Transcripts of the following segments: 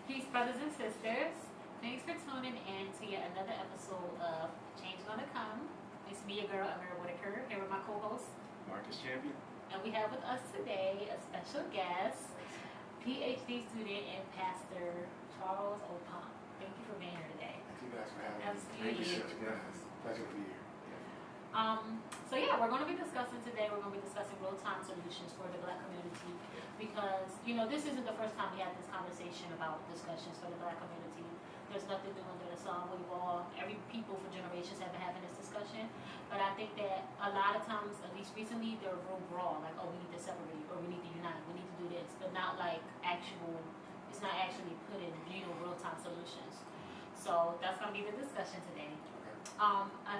Peace, brothers and sisters. Thanks for tuning in to yet another episode of Change Gonna Come. It's me, your girl, Amira Whitaker, here with my co-host, Marcus Champion. and we have with us today a special guest, PhD student and pastor Charles Opam. Thank you for being here today. Thank you guys for having me. Absolutely. Thank you, guys. Pleasure to be here. So yeah, we're going to be discussing today, we're going to be discussing real-time solutions for the Black community because, you know, this isn't the first time we had this conversation about discussions for the Black community. There's nothing new under the sun. We've all, every people for generations have been having this discussion, but I think that a lot of times, at least recently, they're real broad, like, oh, we need to separate, or we need to unite, we need to do this, but not like actual, it's not actually put in, you know, real-time solutions. So that's going to be the discussion today.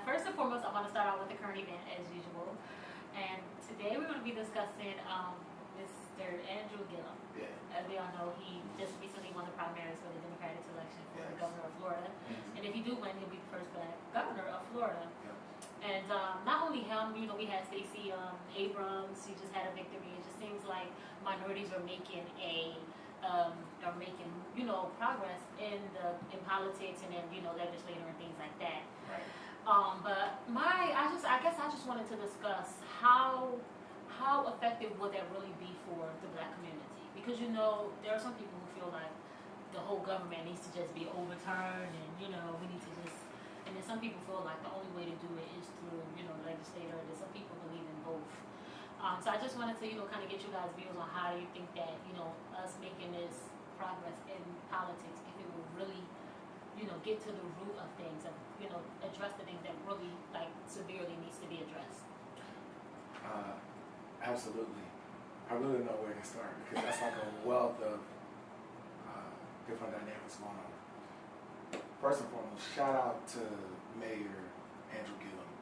First and foremost, I want to start out with the current event as usual. And today we're going to be discussing Mr. Andrew Gilliam. Yeah. As we all know, he just recently won the primaries for the Democratic election for the governor of Florida. And if he do win, he'll be the first Black governor of Florida. And not only him, you know, we had Stacey Abrams. She just had a victory. It just seems like minorities are making you know, progress in politics and in, you know, legislature and things like that. Right. But I guess I just wanted to discuss how effective would that really be for the Black community? Because, you know, there are some people who feel like the whole government needs to just be overturned, and, you know, we need to just. And then some people feel like the only way to do it is through, you know, legislator. And some people believe in both. So I just wanted to, you know, kind of get you guys' views on how do you think that, you know, us making this progress in politics, if it will really, you know, get to the root of things and, you know, address the things that really, like, severely needs to be addressed. Absolutely. I really don't know where to start because that's like a wealth of different dynamics going on. First and foremost, shout out to Mayor Andrew Gilliam.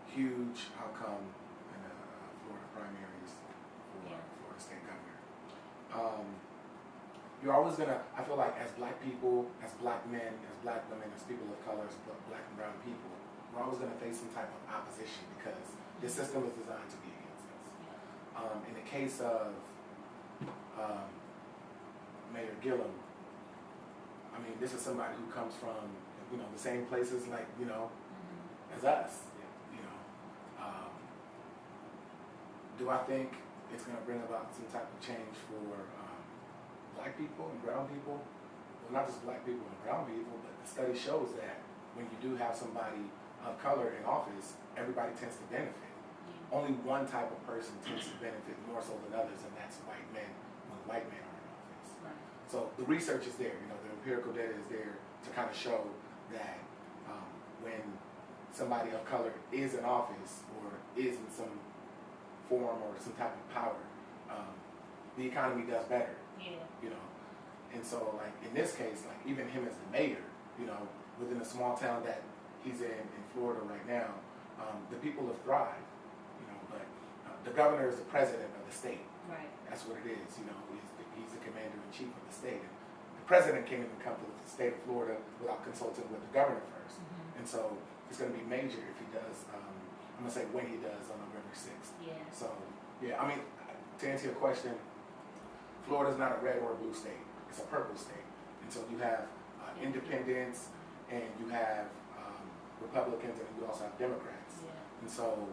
Huge outcome in the Florida primaries for Florida State Governor. You're always gonna, I feel like as Black people, as Black men, as Black women, as people of color, as Black and brown people, we're always gonna face some type of opposition because this system is designed to be against us. In the case of Mayor Gilliam, I mean, this is somebody who comes from, you know, the same places like, you know, as us, you know. Do I think it's going to bring about some type of change for Black people and brown people? Well, not just Black people and brown people, but the study shows that when you do have somebody of color in office, everybody tends to benefit. Only one type of person tends to benefit more so than others, and that's white men when white men are in office. Right. So the research is there, you know, the empirical data is there to kind of show that when somebody of color is in office or is in some form or some type of power, the economy does better. Yeah. You know, and so like in this case, like even him as the mayor, you know, within a small town that he's in Florida right now, the people have thrived. You know, but the governor is the president of the state. Right. That's what it is. You know, he's the commander in chief of the state. And the president can't even come to the state of Florida without consulting with the governor first. And so it's going to be major if he does. I'm going to say when he does on November 6th. Yeah. So, yeah, I mean, to answer your question, Florida's not a red or a blue state. It's a purple state. And so you have independents and you have Republicans and you also have Democrats. Yeah. And so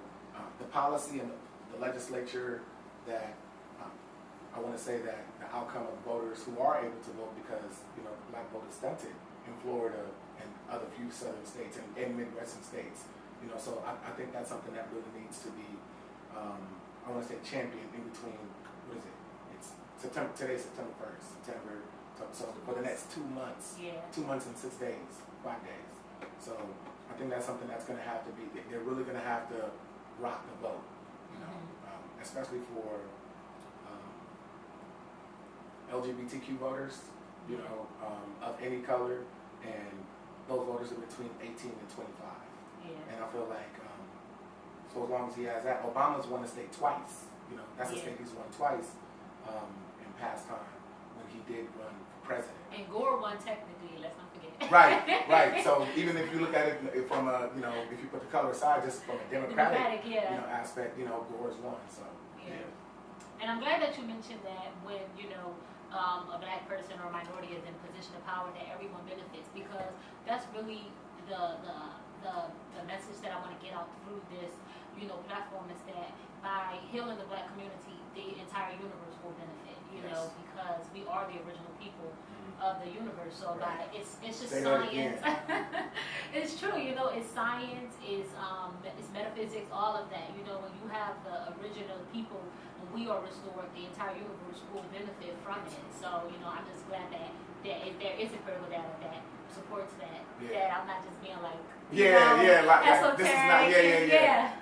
the policy and the legislature that I want to say that the outcome of voters who are able to vote because, you know, the Black vote is stunted in Florida and other few southern states and Midwestern states. You know, so I think that's something that really needs to be, I want to say championed in between, what is it? It's September, today's September 1st, so for the next 2 months, 2 months and 6 days, 5 days. So I think that's something that's going to have to be, they're really going to have to rock the vote, you know, especially for LGBTQ voters, you know, of any color, and those voters are between 18 and 25. Yeah. And I feel like, so as long as he has that, Obama's won the state twice. You know, that's a state he's won twice in past time when he did run for president. And Gore won technically, let's not forget. Right, right. So even if you look at it from a, you know, if you put the color aside, just from a Democratic you know, aspect, you know, Gore's won. So yeah. And I'm glad that you mentioned that when, you know, a black person or a minority is in a position of power, that everyone benefits, because that's really the message that I want to get out through this, platform, is that by healing the black community, the entire universe will benefit, because we are the original people of the universe. So it's just science. It's true, it's science, it's metaphysics, all of that. When you have the original people, when we are restored, the entire universe will benefit from it. So, I'm just glad that if there is a critical data that supports that, that I'm not just being like, like this is not, yeah.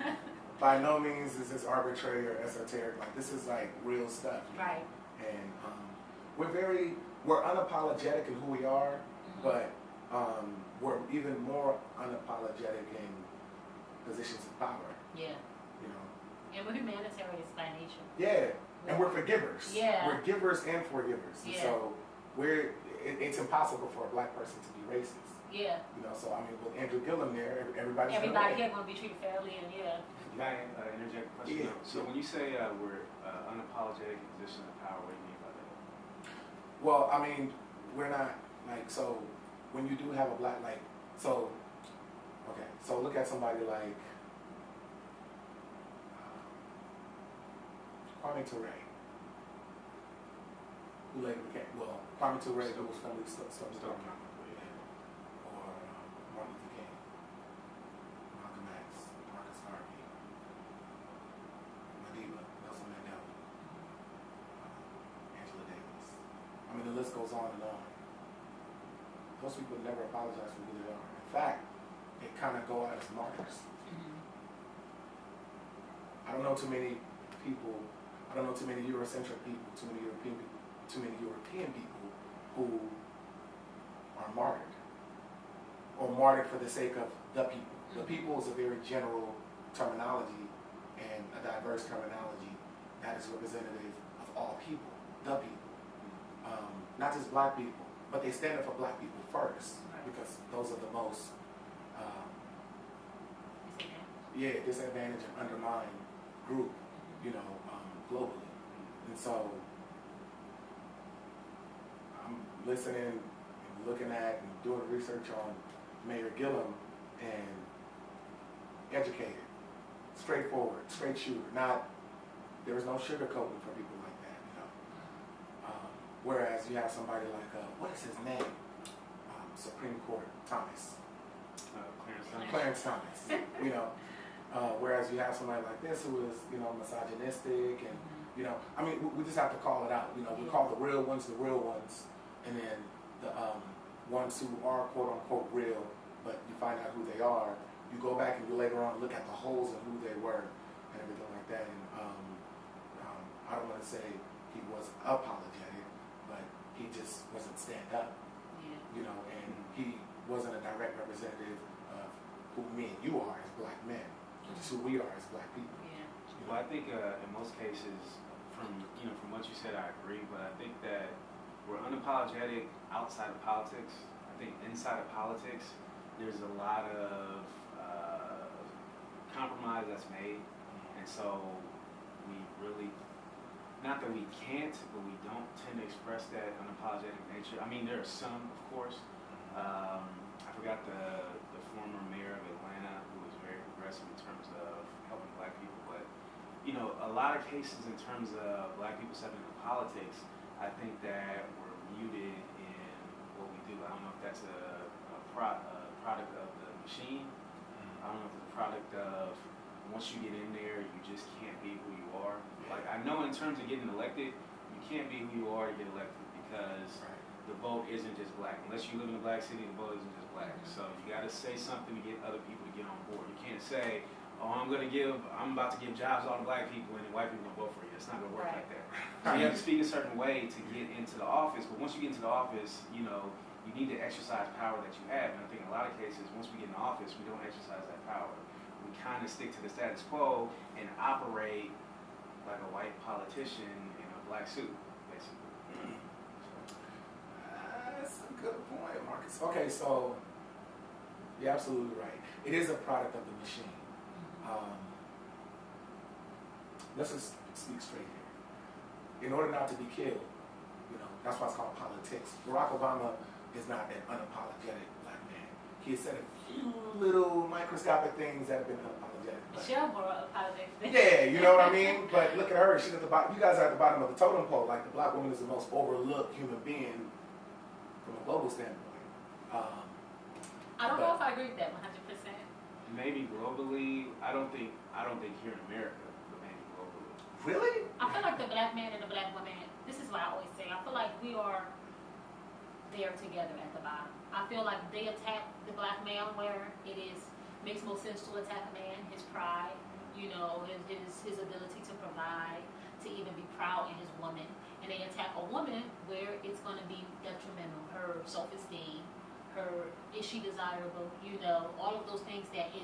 By no means is this arbitrary or esoteric. Like, this is like real stuff. Right. And we're unapologetic in who we are, but we're even more unapologetic in positions of power. Yeah. And we're humanitarians by nature. Yeah. And we're forgivers. Yeah. We're givers and forgivers. And so it's impossible for a black person to be racist. Yeah. So I mean, with Andrew Gilliam there, everybody here going to be treated fairly, and Can I interject a question? Yeah. So when you say we're unapologetic in position of power, what do you mean by that? Well, I mean, we're not so when you do have a black so look at somebody like Kwame Ture, who later became Kwame Ture, who was from the Storm, or Martin Luther King, Malcolm X, Marcus Garvey, Madiba, Nelson Mandela, Angela Davis. I mean, the list goes on and on. Those people never apologize for who they are. In fact, they kind of go out as martyrs. I don't know too many people. I don't know too many Eurocentric people, too many European people who are martyred, or martyred for the sake of the people. The people is a very general terminology and a diverse terminology that is representative of all people, the people. Not just black people, but they stand up for black people first, because those are the most disadvantaged and undermined group, globally. And so I'm listening and looking at and doing research on Mayor Gilliam, and educated, straightforward, straight shooter. There was no sugarcoating for people like that, whereas you have somebody like, what is his name? Supreme Court Thomas. Clarence Thomas. Whereas you have somebody like this who is, misogynistic, and I mean, we just have to call it out. We call the real ones, and then the ones who are quote unquote real, but you find out who they are. You go back and you later on look at the holes in who they were and everything like that. And I don't want to say he was apologetic, but he just wasn't stand up. And he wasn't a direct representative of who me and you are as black men, which is who we are as black people. Well, I think in most cases, from what you said, I agree. But I think that we're unapologetic outside of politics. I think inside of politics, there's a lot of compromise that's made, and so we really, not that we can't, but we don't tend to express that unapologetic nature. I mean, there are some, of course. I forgot the former mayor of Atlanta, who was very progressive in terms of helping black people, but a lot of cases in terms of black people stepping into politics, I think that we're muted in what we do. I don't know if that's a product of the machine. I don't know if it's a product of once you get in there, you just can't be who you are. Like, I know in terms of getting elected, you can't be who you are to get elected, because the vote isn't just black. Unless you live in a black city, the vote isn't just black. So you got to say something to get other people to get on board. You can't say, oh, I'm about to give jobs to all the black people, and the white people will vote for you. It's not going to work like that. So you have to speak a certain way to get into the office. But once you get into the office, you need to exercise power that you have. And I think in a lot of cases, once we get in the office, we don't exercise that power. We kind of stick to the status quo and operate like a white politician in a black suit, basically. That's a good point, Marcus. Okay, so you're absolutely right. It is a product of the machine. Let's just speak straight here. In order not to be killed, You know, that's why it's called politics. Barack Obama is not an unapologetic black man. He has said a few little microscopic things that have been unapologetic. Sure, more apologetic. Yeah, you know what I mean? But look at her. She's at the bottom. You guys are at the bottom of the totem pole. Like, the black woman is the most overlooked human being from a global standpoint. I don't know if I agree with that 100%. Maybe globally, I don't think here in America, but maybe globally. Really? I feel like the black man and the black woman, this is what I always say, I feel like we are there together at the bottom. I feel like they attack the black man where makes more sense to attack a man, his pride, you know, his ability to provide, to even be proud in his woman. And they attack a woman where it's going to be detrimental, her self-esteem, is she desirable, you know, all of those things that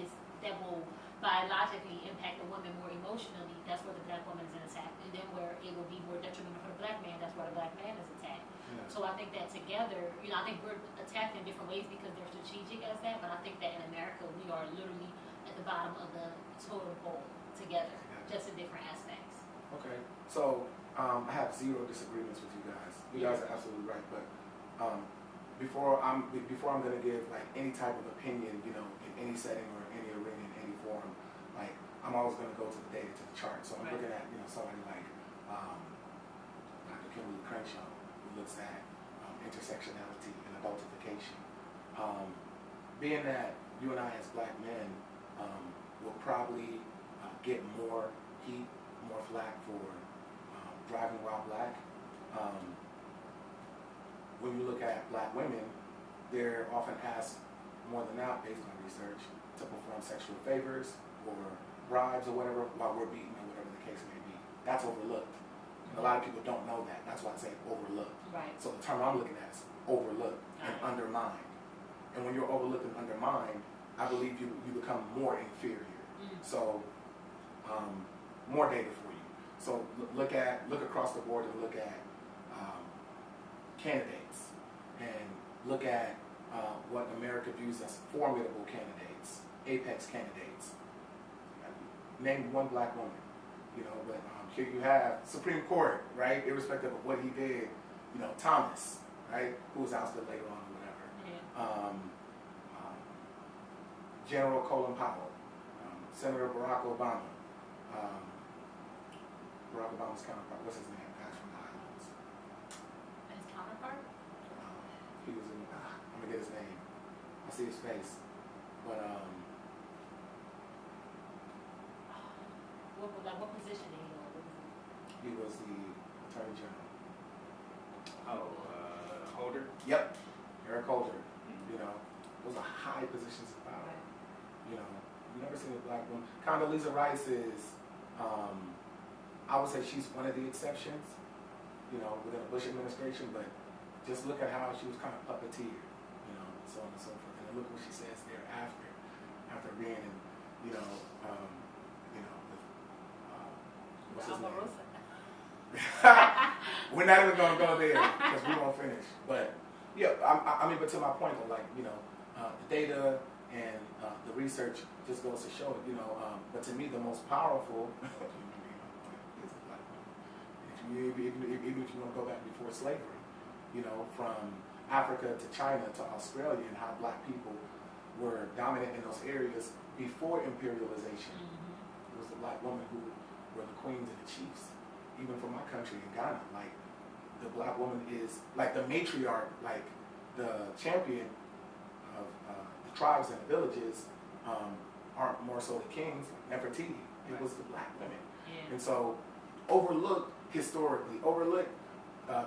will biologically impact the woman more emotionally. That's where the black woman is attacked. And then where it will be more detrimental for the black man, that's where the black man is attacked. Yeah. So I think that together, you know, I think we're attacked in different ways because they're strategic as that, but I think that in America we are literally at the bottom of the totem pole together, just in different aspects. Okay. So I have zero disagreements with you guys. You guys are absolutely right, but before I'm going to give like any type of opinion, you know, in any setting or any arena, in any forum, like, I'm always going to go to the data, to the chart. So I'm looking at, you know, somebody like Dr. Kimberly Crenshaw, who looks at intersectionality and adultification. Being that you and I as black men will probably get more heat, more flack for driving while black. When you look at black women, they're often asked more than not, based on research, to perform sexual favors or bribes or whatever while we're beaten or whatever the case may be. That's overlooked. And a lot of people don't know that. That's why I say overlooked. Right. So the term I'm looking at is overlooked and undermined. And when you're overlooked and undermined, I believe you become more inferior. So more data for you. So look across the board and look at candidates, and look at what America views as formidable candidates, apex candidates. Name one black woman, you know, but here you have Supreme Court, right? Irrespective of what he did, you know, Thomas, right, who was ousted later on or whatever. Yeah. General Colin Powell, Senator Barack Obama, Barack Obama's counterpart, what's his name? Guys from the Highlands. His counterpart? He was in, I'm gonna get his name. I see his face. But, what position did he hold? he was the Attorney General. Holder? Yep, Eric Holder. You know, those are high positions of power. You know, you've never seen a black woman. Condoleezza Rice is, I would say she's one of the exceptions, you know, within the Bush administration, but just look at how she was kind of puppeteered, you know, so on and so forth. And then look what she says thereafter, after being in, you know, with, what's his name? We're not even going to go there because we won't finish. But yeah, I mean, but to my point, though, like, you know, the data and the research just goes to show it, you know. But to me, the most powerful is the black woman. Even if you want to go back before slavery, you know, from Africa to China to Australia, and how black people were dominant in those areas before imperialization. It was the black women who were the queens and the chiefs. Even from my country in Ghana, like, the black woman is like the matriarch, like the champion of the tribes and the villages aren't more so the kings, Nefertiti. It was the black women. Yeah. And so overlooked historically, overlooked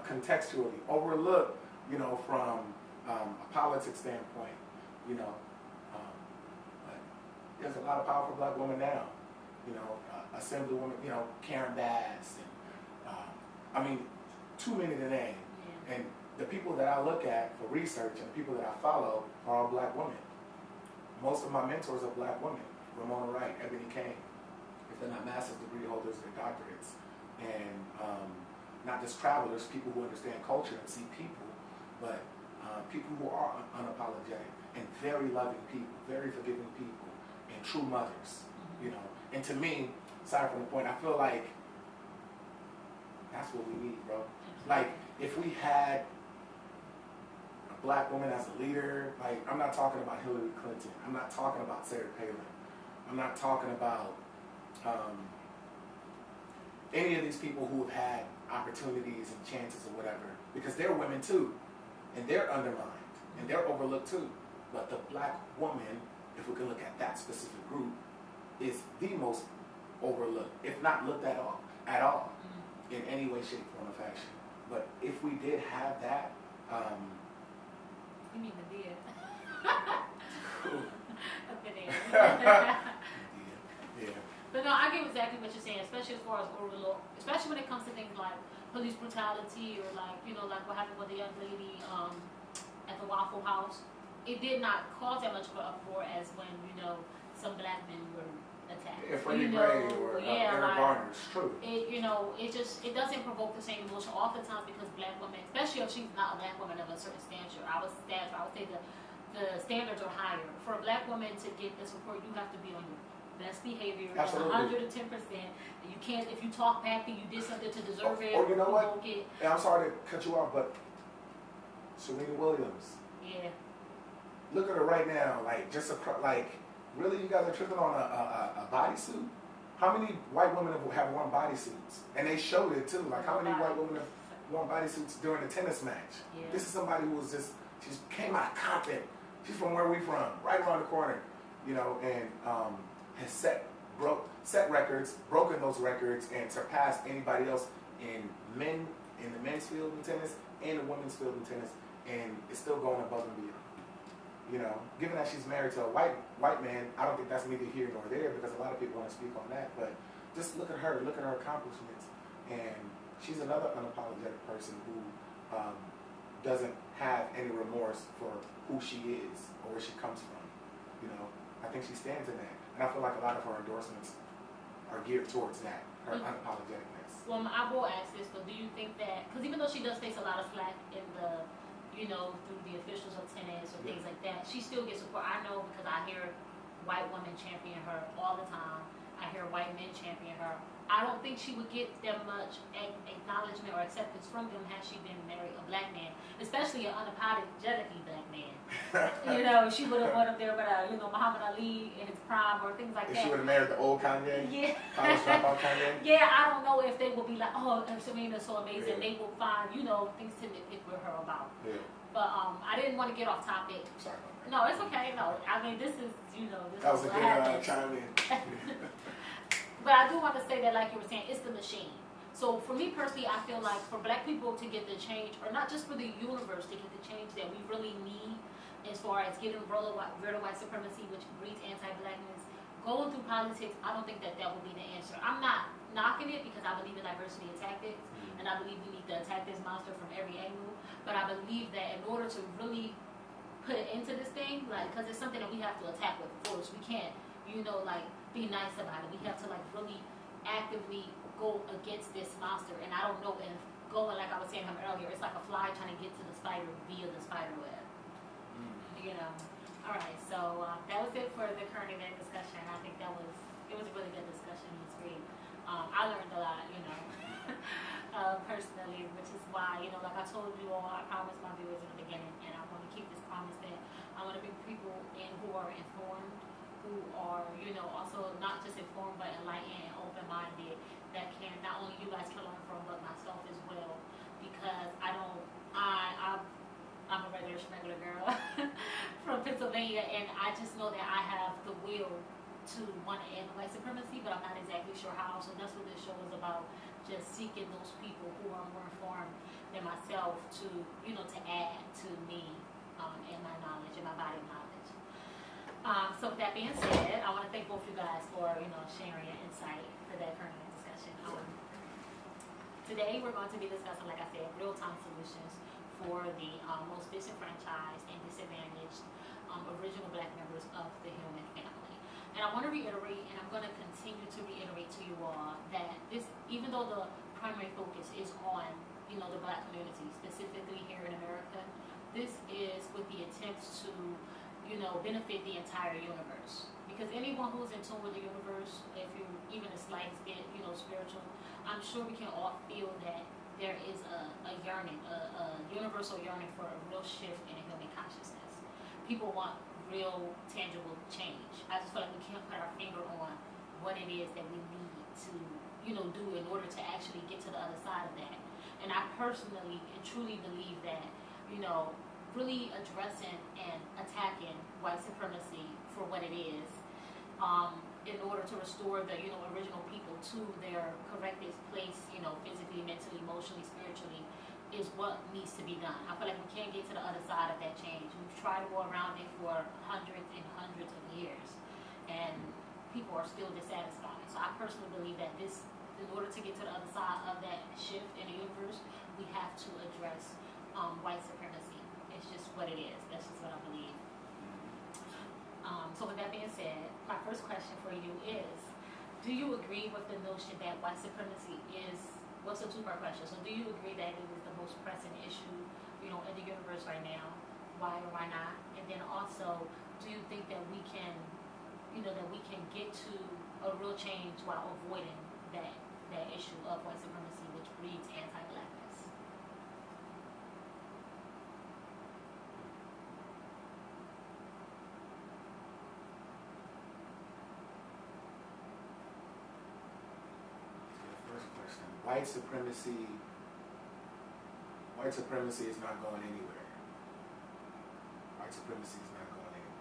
contextually, overlooked, you know, from a politics standpoint, you know. But there's a lot of powerful black women now, you know, Assemblywoman, you know, Karen Bass, and I mean, too many to name. Yeah. And the people that I look at for research and the people that I follow are all black women. Most of my mentors are black women. Ramona Wright, Ebony Kane. If they're not master's degree holders, they're doctorates. And not just travelers, people who understand culture and see people, but people who are unapologetic and very loving people, very forgiving people, and true mothers, you know. And to me, aside from the point, I feel like that's what we need, bro. Like, if we had a black woman as a leader, like, I'm not talking about Hillary Clinton, I'm not talking about Sarah Palin, I'm not talking about any of these people who have had opportunities and chances or whatever, because they're women too, and they're undermined, and they're overlooked too. But the black woman, if we can look at that specific group, is the most overlooked, if not looked at all, in any way, shape, form, or fashion. But if we did have that, you mean the beard? yeah. But no, I get exactly what you're saying, especially as far as overlook, especially when it comes to things like police brutality or like, you know, like what happened with the young lady at the Waffle House. It did not cause that much of an uproar as when, you know, some black men were attacked. Yeah, Freddie Gray or Eric like, Garner, it's true. It, you know, it doesn't provoke the same emotion oftentimes because black women, especially if she's not a black woman of a certain stature, I would say the standards are higher. For a black woman to get the support, you have to be on your best behavior, 110%. You can't, if you talk back and you did something to deserve it. Or you know what? And I'm sorry to cut you off, but Serena Williams. Yeah. Look at her right now, like really, you guys are tripping on a bodysuit? How many white women have worn bodysuits? And they showed it too. Like, how many white women have worn bodysuits during a tennis match? Yeah. This is somebody who was she came out of Compton. She's from where we from, right around the corner, you know, and has set records, broken those records, and surpassed anybody else in the men's field in tennis and the women's field in tennis, and it's still going above and beyond. You know, given that she's married to a white man, I don't think that's neither here nor there, because a lot of people want to speak on that. But just look at her accomplishments, and she's another unapologetic person who doesn't have any remorse for who she is or where she comes from. You know, I think she stands in that, and I feel like a lot of her endorsements are geared towards that, her unapologeticness. Well, I will ask this, but do you think that, because even though she does face a lot of flack in the, you know, through the officials of tennis or things like that, she still gets support. I know because I hear white women champion her all the time. I hear white men champion her. I don't think she would get that much acknowledgement or acceptance from them had she been married a black man, especially an unapologetically black man. You know, she would have went up there with you know, Muhammad Ali in his prime or things like If that. she would have married the old Kanye? Yeah. College dropout Kanye? Yeah, I don't know if they will be like, oh, Serena's so amazing. Yeah. They will find, you know, things to nitpick with her about. Yeah. But I didn't want to get off topic. Sorry. No, it's okay. No, I mean, this is, you know, this That is was a what good happens. chime in. But I do want to say that, like you were saying, it's the machine. So for me personally, I feel like for black people to get the change, or not just for the universe to get the change that we really need as far as getting rid of white supremacy, which breeds anti-blackness, going through politics, I don't think that would be the answer. I'm not knocking it because I believe in diversity of tactics, and I believe we need to attack this monster from every angle. But I believe that in order to really put it into this thing, like, because it's something that we have to attack with force. We can't, you know, like, be nice about it. We have to, like, really actively go against this monster. And I don't know if going, like I was saying earlier, it's like a fly trying to get to the spider via the spider web. You know. All right, so that was it for the current event discussion. I think it was a really good discussion. It was great. I learned a lot, you know, personally, which is why, you know, like I told you all, I promised my viewers in the beginning, and I want to keep this promise that I want to bring people in who are informed, who are, you know, also not just informed but enlightened and open-minded, that can not only you guys can learn from, but myself as well, because I'm a regular girl from Pennsylvania, and I just know that I have the will to want to end white supremacy, but I'm not exactly sure how. So that's what this show is about, just seeking those people who are more informed than myself to, you know, to add to me and my knowledge and my body of knowledge. So with that being said, I want to thank both you guys for, you know, sharing your insight for that current discussion. Today we're going to be discussing, like I said, real-time solutions for the most disenfranchised and disadvantaged original black members of the human family. And I want to reiterate, and I'm going to continue to reiterate to you all, that this, even though the primary focus is on, you know, the black community, specifically here in America, this is with the attempts to, you know, benefit the entire universe. Because anyone who's in tune with the universe, if you're even the slightest bit, you know, spiritual, I'm sure we can all feel that there is a yearning, a universal yearning for a real shift in human consciousness. People want real, tangible change. I just feel like we can't put our finger on what it is that we need to, do in order to actually get to the other side of that. And I personally and truly believe that, really addressing and attacking white supremacy for what it is, in order to restore the, original people to their corrected place, physically, mentally, emotionally, spiritually, is what needs to be done. I feel like we can't get to the other side of that change. We've tried to go around it for hundreds and hundreds of years, and people are still dissatisfied. So I personally believe that in order to get to the other side of that shift in the universe, we have to address white supremacy. It's just what it is. That's just what I believe. So with that being said, my first question for you is, do you agree with the notion that white supremacy is, what's a two-part question? So do you agree that it is the most pressing issue, in the universe right now? Why or why not? And then also, do you think that we can, that we can get to a real change while avoiding that issue of white supremacy, which breeds anti-blackness? First question. White supremacy is not going anywhere. White supremacy is not going anywhere.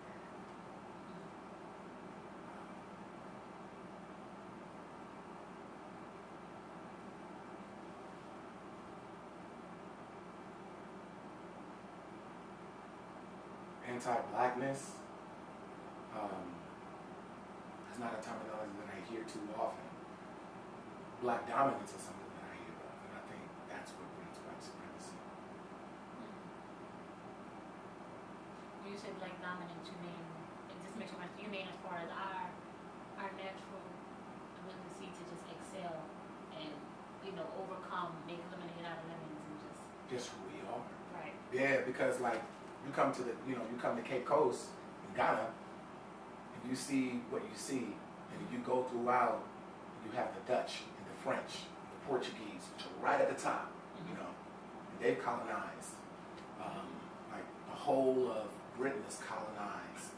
Anti-blackness is not a terminology that I hear too often. Black dominance is something that I hear of, and I think that's what brings white supremacy. When you say black dominance, you mean, it just makes you mean as far as our natural ability to just excel and, overcome, make lemonade out of lemons and Just who we are. right. Yeah, because like you come to Cape Coast in Ghana, and you see what you see, and you go throughout, you have the Dutch and the French, the Portuguese, which are right at the top, and they've colonized. Like the whole of Britain is colonized.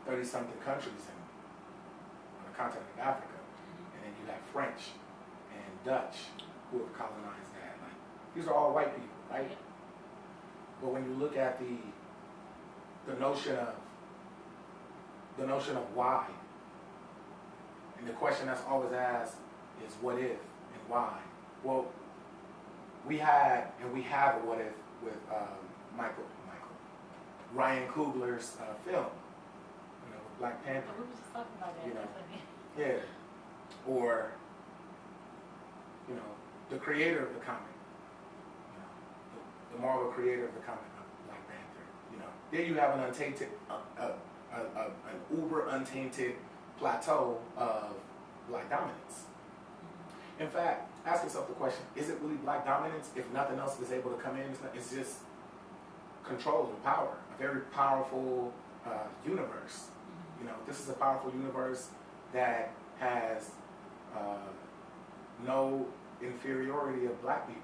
30-something countries on the continent of Africa, and then you have French and Dutch who have colonized that. Like these are all white people, right? Yeah. But when you look at the notion of why, and the question that's always asked is what if and why. Well, we have a what if with Ryan Coogler's film, with Black Panther. We were just talking about that. Yeah, or the creator of the comic, the Marvel creator of the comic of Black Panther. There you have an untainted, an uber untainted plateau of black dominance. In fact, ask yourself the question: is it really black dominance if nothing else is able to come in? It's just control and power. A very powerful universe. This is a powerful universe that has no inferiority of black people.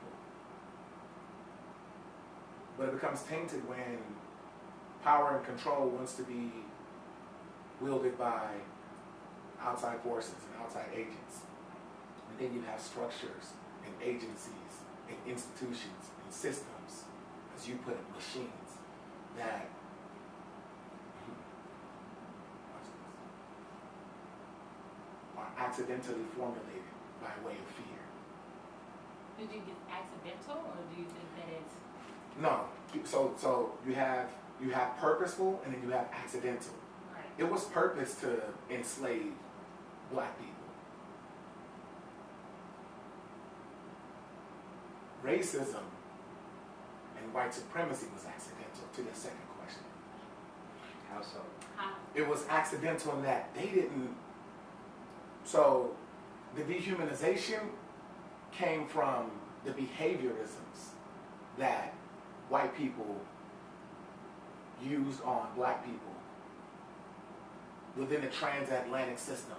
But it becomes tainted when power and control wants to be wielded by outside forces and outside agents. And then you have structures and agencies and institutions and systems, as you put it, machines, that are accidentally formulated by way of fear. Do you think it's accidental, or do you think that it's... No. So you have purposeful and then you have accidental. Right. It was purpose to enslave black people. Racism and white supremacy was accidental, to the second question. How so? How? It was accidental in that they didn't. So the dehumanization came from the behaviorisms that white people used on black people within the transatlantic system.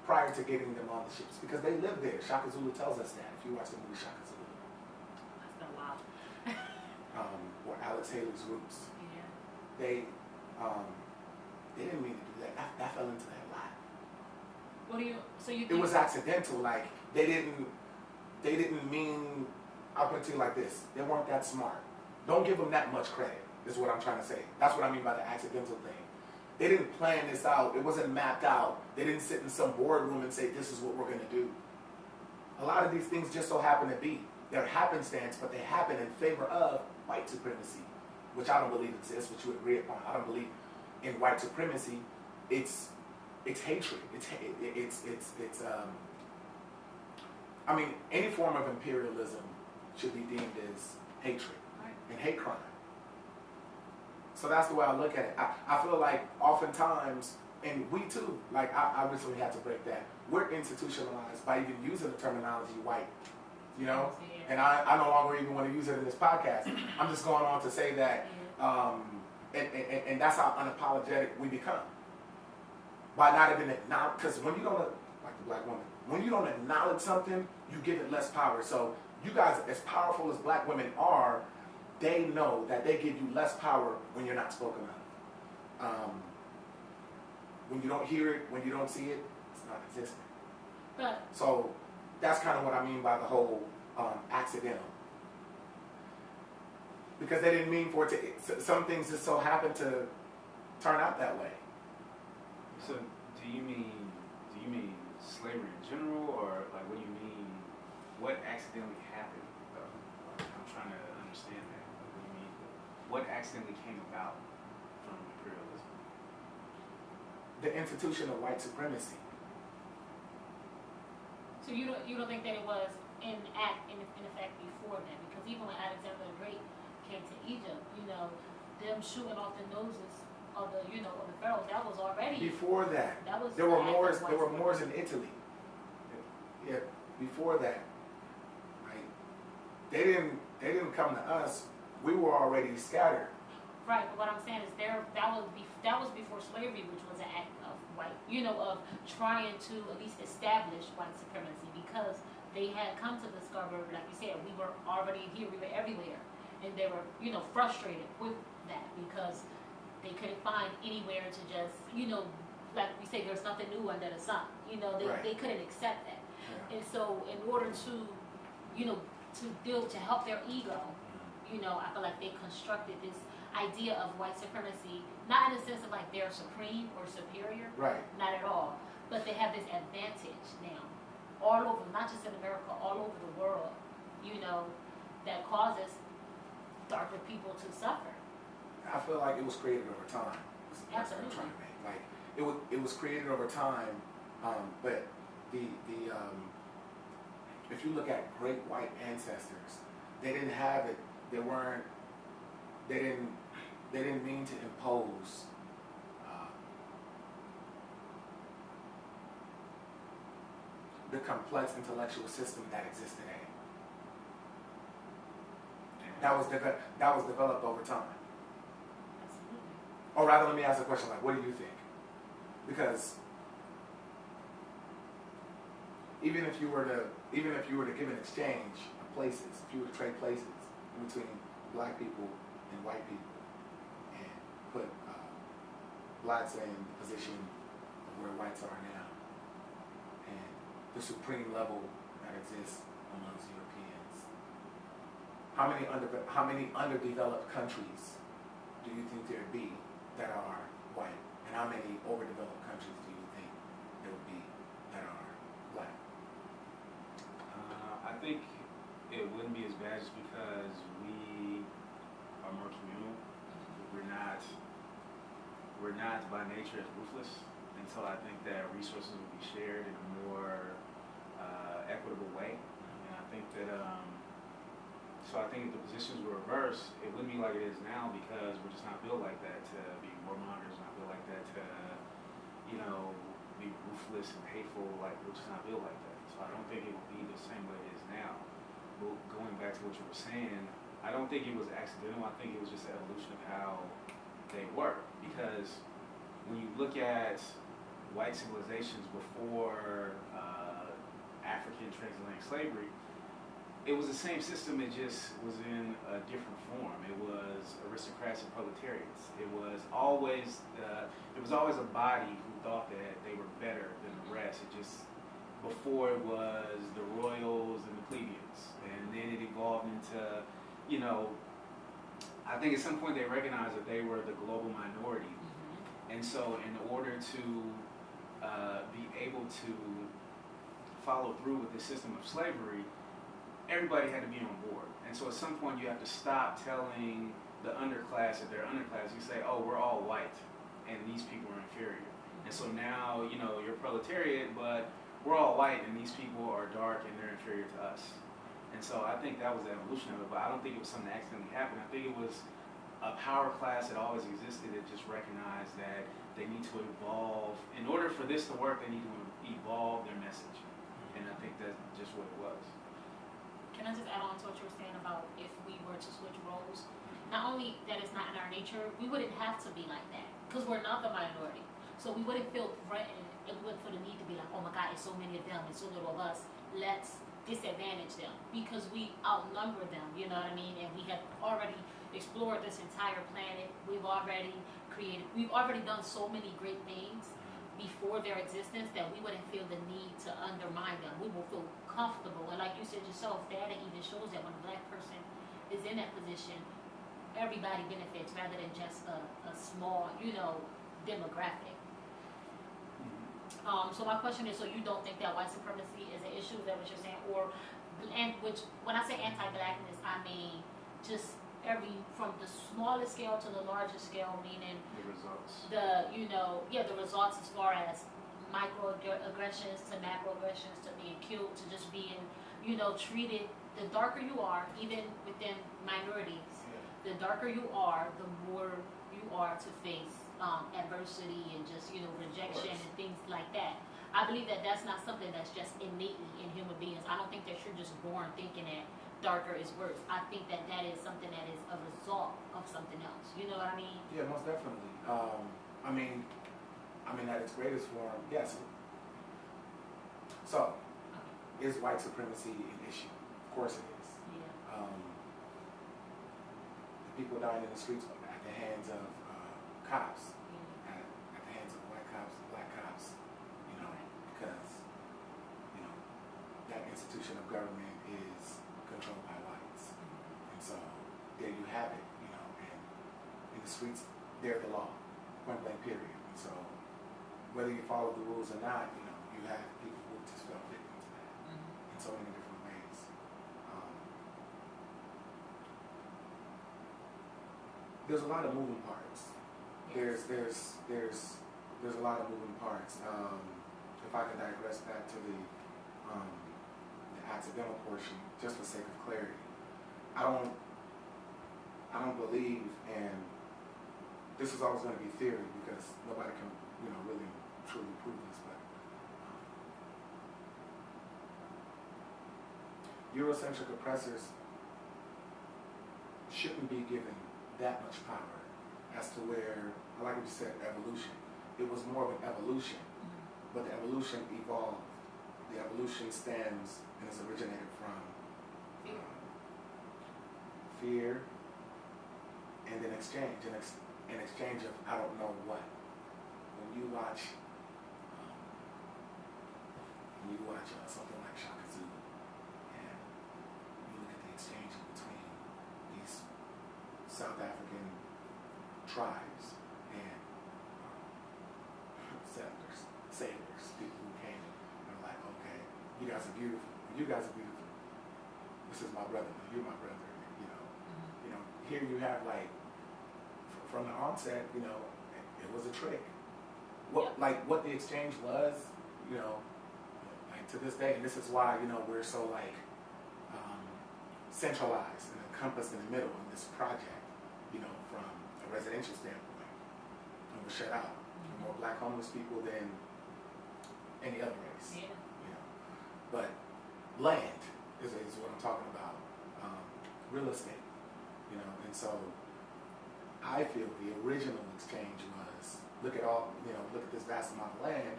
prior to getting them on the ships because they lived there. Shaka Zulu tells us that if you watch the movie Shaka Zulu. That's been a while. Or Alex Haley's Roots. Yeah. They didn't mean to do that. That fell into their lap. What do you? So you? It was accidental. Like they didn't mean. I'll put it to you like this: they weren't that smart. Don't give them that much credit. Is what I'm trying to say. That's what I mean by the accidental thing. They didn't plan this out. It wasn't mapped out. They didn't sit in some boardroom and say, "This is what we're going to do." A lot of these things just so happen to be. They're happenstance, but they happen in favor of white supremacy, which I don't believe exists, which you agree upon. I don't believe in white supremacy. It's hatred. I mean, any form of imperialism should be deemed as hatred and hate crime. So that's the way I look at it. I feel like oftentimes, and we too, like I recently had to break that. We're institutionalized by even using the terminology white, you know? And I no longer even want to use it in this podcast. I'm just going on to say that, and that's how unapologetic we become. By not even acknowledge, because when you don't, like the black woman, when you don't acknowledge something, you give it less power. So you guys, as powerful as black women are, they know that they give you less power when you're not spoken of. When you don't hear it, when you don't see it, it's not existent. But so that's kind of what I mean by the whole accidental. Because they didn't mean for it to, some things just so happen to turn out that way. So do you mean slavery in general, or like what do you mean, what accidentally happened though? I'm trying to understand that. Like, what do you mean? What accidentally came about from imperialism? The institution of white supremacy. so you don't think that it was in effect before then? Because even when Alexander the Great came to Egypt, them shooting off the noses of the pharaohs, that was already Before that. That was There were the Moors. act of There were white Moors in Italy. Yeah, before that, right? They didn't come to us. We were already scattered. Right, but what I'm saying is that was before slavery, which was an act of white, of trying to at least establish white supremacy, because they had come to discover, like you said, we were already here, we were everywhere, and they were, frustrated with that because they couldn't find anywhere to just, like we say, there's nothing new under the sun. They couldn't accept that. Yeah. And so in order to, to help their ego, I feel like they constructed this idea of white supremacy, not in the sense of like they're supreme or superior, Right. not at all, but they have this advantage now, all over, not just in America, all over the world, that causes darker people to suffer. I feel like it was created over time. That's the point I'm trying to make. Like it was created over time, but the if you look at great white ancestors, they didn't have it. They didn't mean to impose the complex intellectual system that exists today. That was developed over time. Absolutely. Or rather, let me ask a question like, what do you think? Because even if you were to give an exchange of places, if you were to trade places between black people and white people, and put blacks in the position of where whites are now, and the supreme level that exists amongst Europeans, how many underdeveloped countries do you think there'd be that are white, and how many overdeveloped countries do you think there would be that are black? I think it wouldn't be as bad just because we are more communal. We're not by nature as ruthless, and so I think that resources will be shared in a more equitable way. And I think that so I think if the positions were reversed, it wouldn't be like it is now, because we're just not built like that to be warmongers, not built like that to be ruthless and hateful. Like, we're just not built like that. So I don't think it will be the same way it is now. But going back to what you were saying, I don't think it was accidental. I think it was just the evolution of how they work. Because when you look at white civilizations before African transatlantic slavery, it was the same system, it just was in a different form. It was aristocrats and proletariats. It was always a body who thought that they were better than the rest. It just, before it was the royals and the plebeians. And then it evolved into, you know, I think at some point they recognized that they were the global minority. And so in order to be able to follow through with the system of slavery, everybody had to be on board. And so at some point you have to stop telling the underclass that they're underclass. You say, oh, we're all white and these people are inferior. And so now, you know, you're proletariat, but we're all white and these people are dark and they're inferior to us. And so I think that was the evolution of it, but I don't think it was something that accidentally happened. I think it was a power class that always existed that just recognized that they need to evolve. In order for this to work, they need to evolve their message. And I think that's just what it was. Can I just add on to what you were saying about if we were to switch roles? Not only that it's not in our nature, we wouldn't have to be like that because we're not the minority. So we wouldn't feel threatened. It wouldn't feel the need to be like, oh my God, it's so many of them and so little of us. Let's disadvantage them because we outnumber them, you know what I mean? And we have already explored this entire planet. We've already done so many great things before their existence that we wouldn't feel the need to undermine them. We will feel comfortable. And like you said yourself, data even shows that when a black person is in that position, everybody benefits rather than just a small, you know, demographic. So my question is, so you don't think that white supremacy is an issue? Is that what you're saying? Or, and which, when I say anti-blackness, I mean just from the smallest scale to the largest scale, meaning The results. The results as far as microaggressions to macroaggressions to being killed to just being, you know, treated. The darker you are, even within minorities, the darker you are, the more you are to face adversity and just, you know, rejection and things like that. I believe that that's not something that's just innately in human beings. I don't think that you're just born thinking that darker is worse. I think that that is something that is a result of something else. You know what I mean? Yeah, most definitely. I mean, at its greatest form, yes. So, is white supremacy an issue? Of course it is. Yeah. The people dying in the streets at the hands of cops, at the hands of white cops, black cops, you know, because, you know, that institution of government is controlled by whites. And so there you have it, you know, and in the streets, they're the law, point blank period. And so whether you follow the rules or not, you know, you have people who just fell victim to that in so many different ways. There's a lot of moving parts. There's a lot of moving parts. If I can digress back to the accidental portion, just for sake of clarity, I don't believe, and this is always going to be theory because nobody can, you know, really truly prove this, but Eurocentric oppressors shouldn't be given that much power as to where, I like what you said, evolution. It was more of an evolution, but the evolution evolved. The evolution stems and is originated from fear and then exchange, an exchange of I don't know what. When you watch something like Shaka Zulu, and you look at the exchange between these South African tribes and settlers, sailors, people who came and were like, okay, you guys are beautiful. You guys are beautiful. This is my brother. You're my brother. You know. Here you have like from the onset, you know, it was a trick. What the exchange was, you know, like to this day, and this is why, you know, we're so like centralized and encompassed in the middle in this project, you know, from a residential standpoint. And we're shut out. More black homeless people than any other race. Yeah. You know. But land is what I'm talking about. Real estate. You know, and so I feel the original exchange was look at this vast amount of land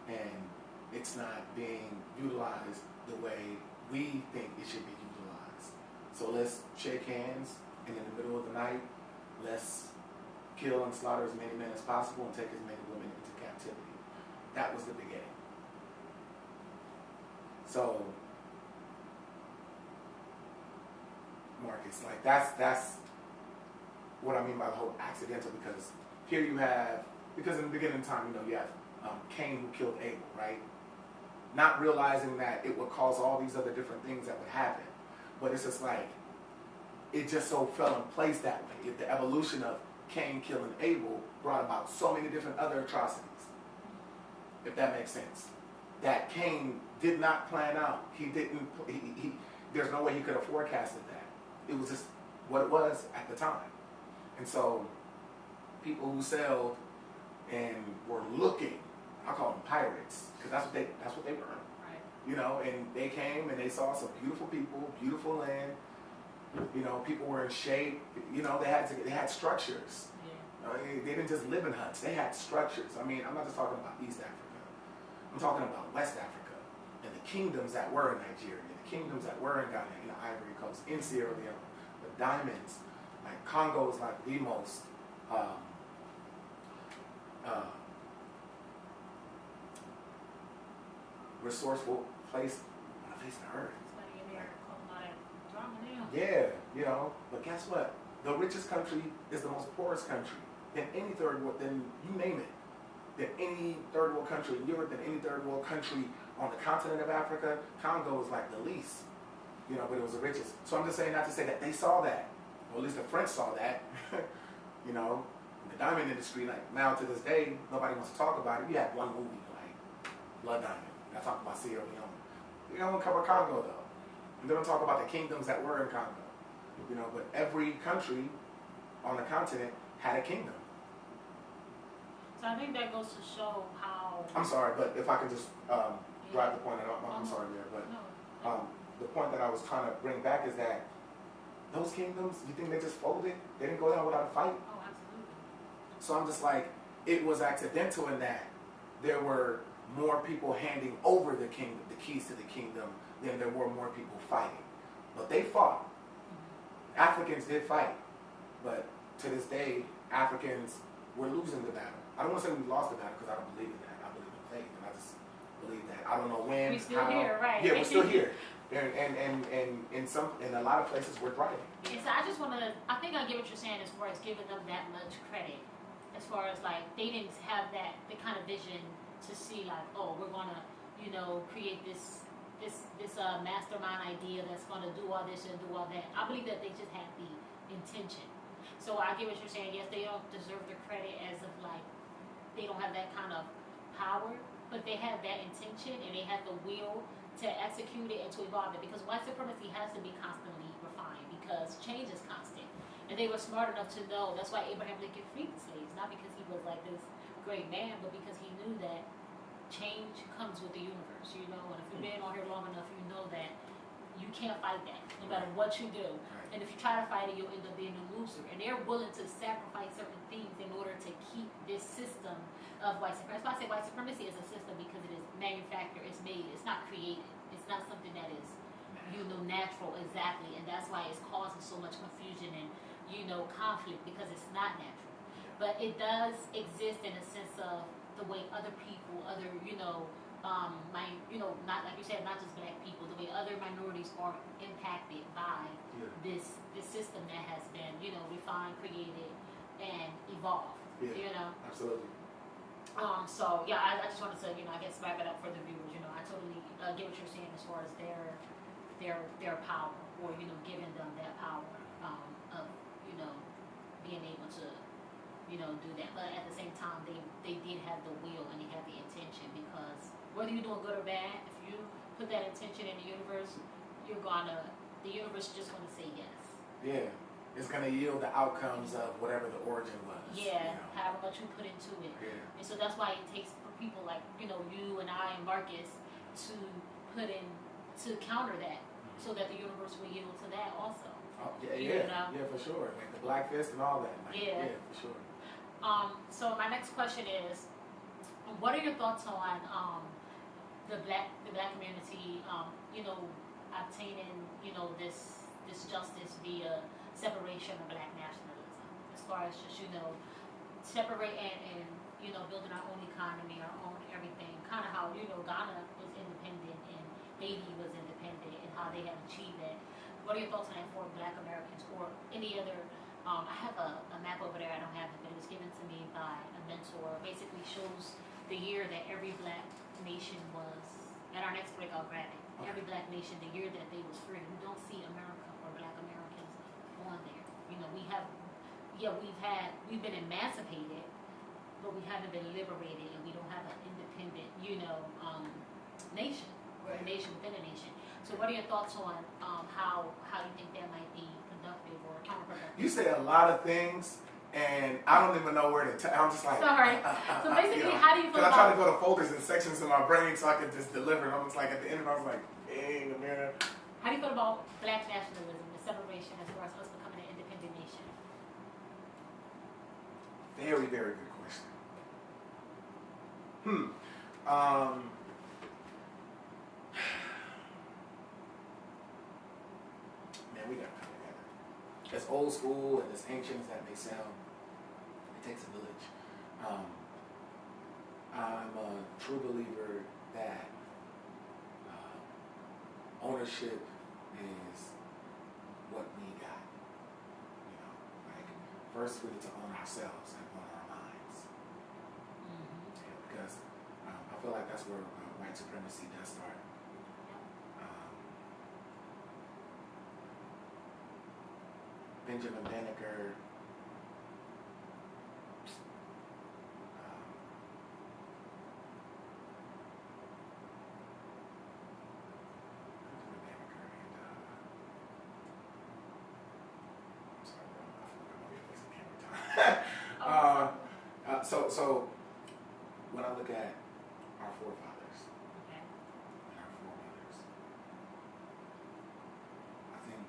and it's not being utilized the way we think it should be utilized. So let's shake hands, and in the middle of the night, let's kill and slaughter as many men as possible and take as many women into captivity. That was the beginning. So, Marcus, like that's what I mean by the whole accidental, because here you have, because in the beginning of time, you have Cain who killed Abel, right? Not realizing that it would cause all these other different things that would happen. But it's just like, it just so fell in place that way. The evolution of Cain killing Abel brought about so many different other atrocities, if that makes sense. That Cain did not plan out. There's no way he could have forecasted that. It was just what it was at the time. And so people who sailed and were looking, I call them pirates, because that's what they were. Right. And they came and they saw some beautiful people, beautiful land. People were in shape. They had structures. Yeah. They didn't just live in huts. They had structures. I mean, I'm not just talking about East Africa. I'm talking about West Africa and the kingdoms that were in Nigeria, the kingdoms that were in Ghana, in the Ivory Coast, in Sierra Leone, the diamonds. Like Congo is like the most resourceful place on the face of the earth. Somebody in there calling all that drama now. Yeah, but guess what? The richest country is the most poorest country. Than any third world, than you name it. Than any third world country in Europe, than any third world country on the continent of Africa. Congo is like the least, but it was the richest. So I'm just saying, not to say that they saw that, or at least the French saw that. The diamond industry, like now to this day, nobody wants to talk about it. You had one movie, like Blood Diamond. I talk about Sierra Leone. We don't cover Congo though. And they don't talk about the kingdoms that were in Congo. But every country on the continent had a kingdom. So I think that goes to show how. I'm sorry, but if I could just drive the point, I'm sorry there, but the point that I was trying to bring back is that those kingdoms, you think they just folded? They didn't go down without a fight? Oh, absolutely. So I'm just like, it was accidental in that there were more people handing over the keys to the kingdom than there were more people fighting. But they fought. Mm-hmm. Africans did fight. But to this day, Africans were losing the battle. I don't want to say we lost the battle because I don't believe in that. I believe in faith, and I just believe that. I don't know when, We're still how. here, right? Yeah, we're still here. And in a lot of places we're thriving. Yeah, so I just want to, I think I get what you're saying as far as giving them that much credit. As far as like, they didn't have the kind of vision to see like, oh, we're going to, create this mastermind idea that's going to do all this and do all that. I believe that they just had the intention. So I get what you're saying. Yes, they don't deserve the credit as of like, they don't have that kind of power, but they had that intention and they had the will to execute it and to evolve it, because white supremacy has to be constantly refined because change is constant. And they were smart enough to know, that's why Abraham Lincoln freed the slaves, not because he was like this great man, but because he knew that change comes with the universe, and if you've been on here long enough, you know that you can't fight that, no matter what you do. And if you try to fight it, you'll end up being a loser. And they're willing to sacrifice certain things in order to keep this system of white supremacy. That's why I say white supremacy is a system, because it is manufactured, it's made, it's not created. It's not something that is, natural, exactly. And that's why it's causing so much confusion and, conflict, because it's not natural. But it does exist in a sense of the way other people, other, not like you said, not just black people, the way other minorities are impacted by this system that has been, refined, created, and evolved. Absolutely. So yeah, I just wanted to, I guess wrap it up for the viewers. I totally get what you're saying as far as their power, or giving them that power of being able to do that. But at the same time, they did have the will and they had the intention, because whether you're doing good or bad, if you put that intention in the universe, the universe is just gonna say yes. Yeah. It's going to yield the outcomes of whatever the origin was. Yeah, however much you put into it. Yeah. And so that's why it takes for people like, you and I and Marcus to put in, to counter that, so that the universe will yield to that also. Oh, yeah, for sure. Like the black fist and all that. Like, yeah, for sure. So my next question is, What are your thoughts on the black community, obtaining, this justice via separation of black nationalism, as far as just, separating and building our own economy, our own everything, kind of how, Ghana was independent and Haiti was independent and how they have achieved that. What are your thoughts on that for black Americans or any other? I have a map over there, I don't have it, but it was given to me by a mentor. Basically shows the year that every black nation was, at our next break I'll grab it, every black nation, the year that they was free. We don't see America or black Americans on there. We've been emancipated, but we haven't been liberated, and we don't have an independent, nation. We're a nation within a nation. So what are your thoughts on how you think that might be productive or counterproductive? You say a lot of things, and I don't even know where to I'm just like... Sorry. So basically, how do you feel about... I try to go to folders and sections in my brain so I can just deliver. And I was like, at the end of it, I was like, dang, Amira. How do you feel about black nationalism, the separation as far as us becoming an independent nation? Very, very good question. Man, we gotta come together. As old school and as ancient as that may sound, it takes a village. I'm a true believer that ownership is what we got. First we need to own ourselves and own our minds. Because I feel like that's where white supremacy does start. Benjamin Banneker, So when I look at our forefathers and our foremothers, I think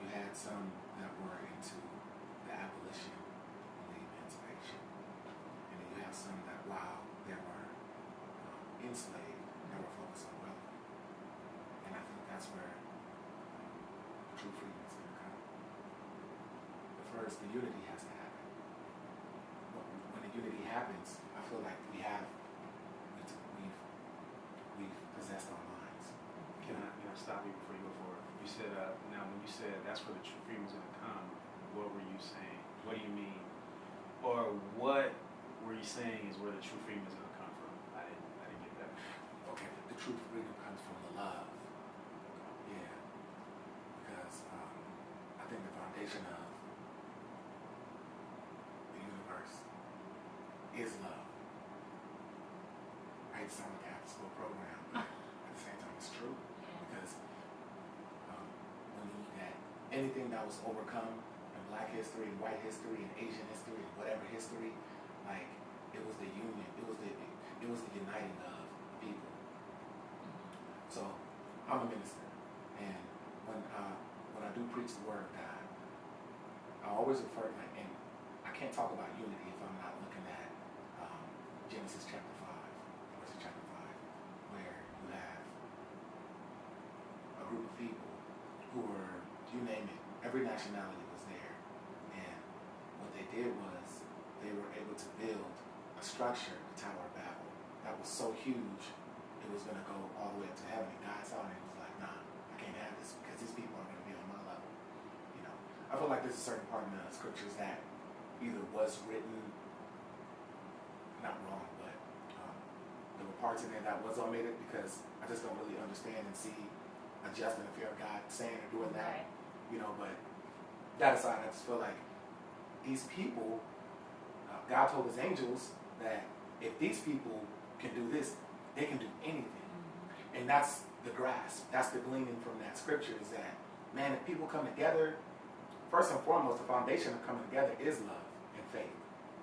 you had some that were into the abolition and the emancipation, and then you have some that while they were enslaved, they were focused on wealth, and I think that's where true freedom is going to come. But first, the unity has to happen. When the unity happens, I feel like we've possessed our minds. Can I stop you before you go forward? You said now when you said that's where the true freedom is going to come, what were you saying? What do you mean? Or what were you saying is where the true freedom is going to come from? I didn't get that. Okay, the true freedom comes from the love. Yeah, because I think the foundation of the universe is love. I hate to sound like an after school program, but at the same time it's true. Because when you look at anything that was overcome in black history, and white history, and Asian history, and whatever history, like it was the union, it was the uniting of people. So I'm a minister, and when I do preach the word of God, I always refer and I can't talk about unity if I'm not looking at Genesis chapter 5, verse chapter 5, where you have a group of people who were, you name it, every nationality was there, and what they did was they were able to build a structure, the Tower of Babel, that was so huge it was going to go all the way up to heaven. And God saw it and was like, nah, I can't have this because these people are going to be on my level. I feel like there's a certain part in the scriptures that either was written, not wrong, but there were parts in there that was omitted because I just don't really understand and see a just and a fair God saying or doing that. But that aside, I just feel like these people, God told his angels that if these people can do this, they can do anything. And that's the grasp, that's the gleaning from that scripture is that, man, if people come together, first and foremost, the foundation of coming together is love and faith.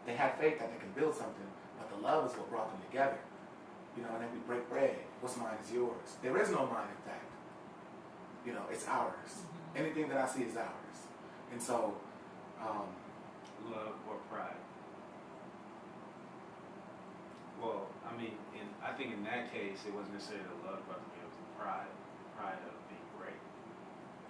They had faith that they can build something, but the love is what brought them together. And then we break bread. What's mine is yours. There is no mine, in fact. It's ours. Anything that I see is ours. And so, love or pride? Well, I mean, I think in that case, it wasn't necessarily the love about the meal, it was the pride of being great.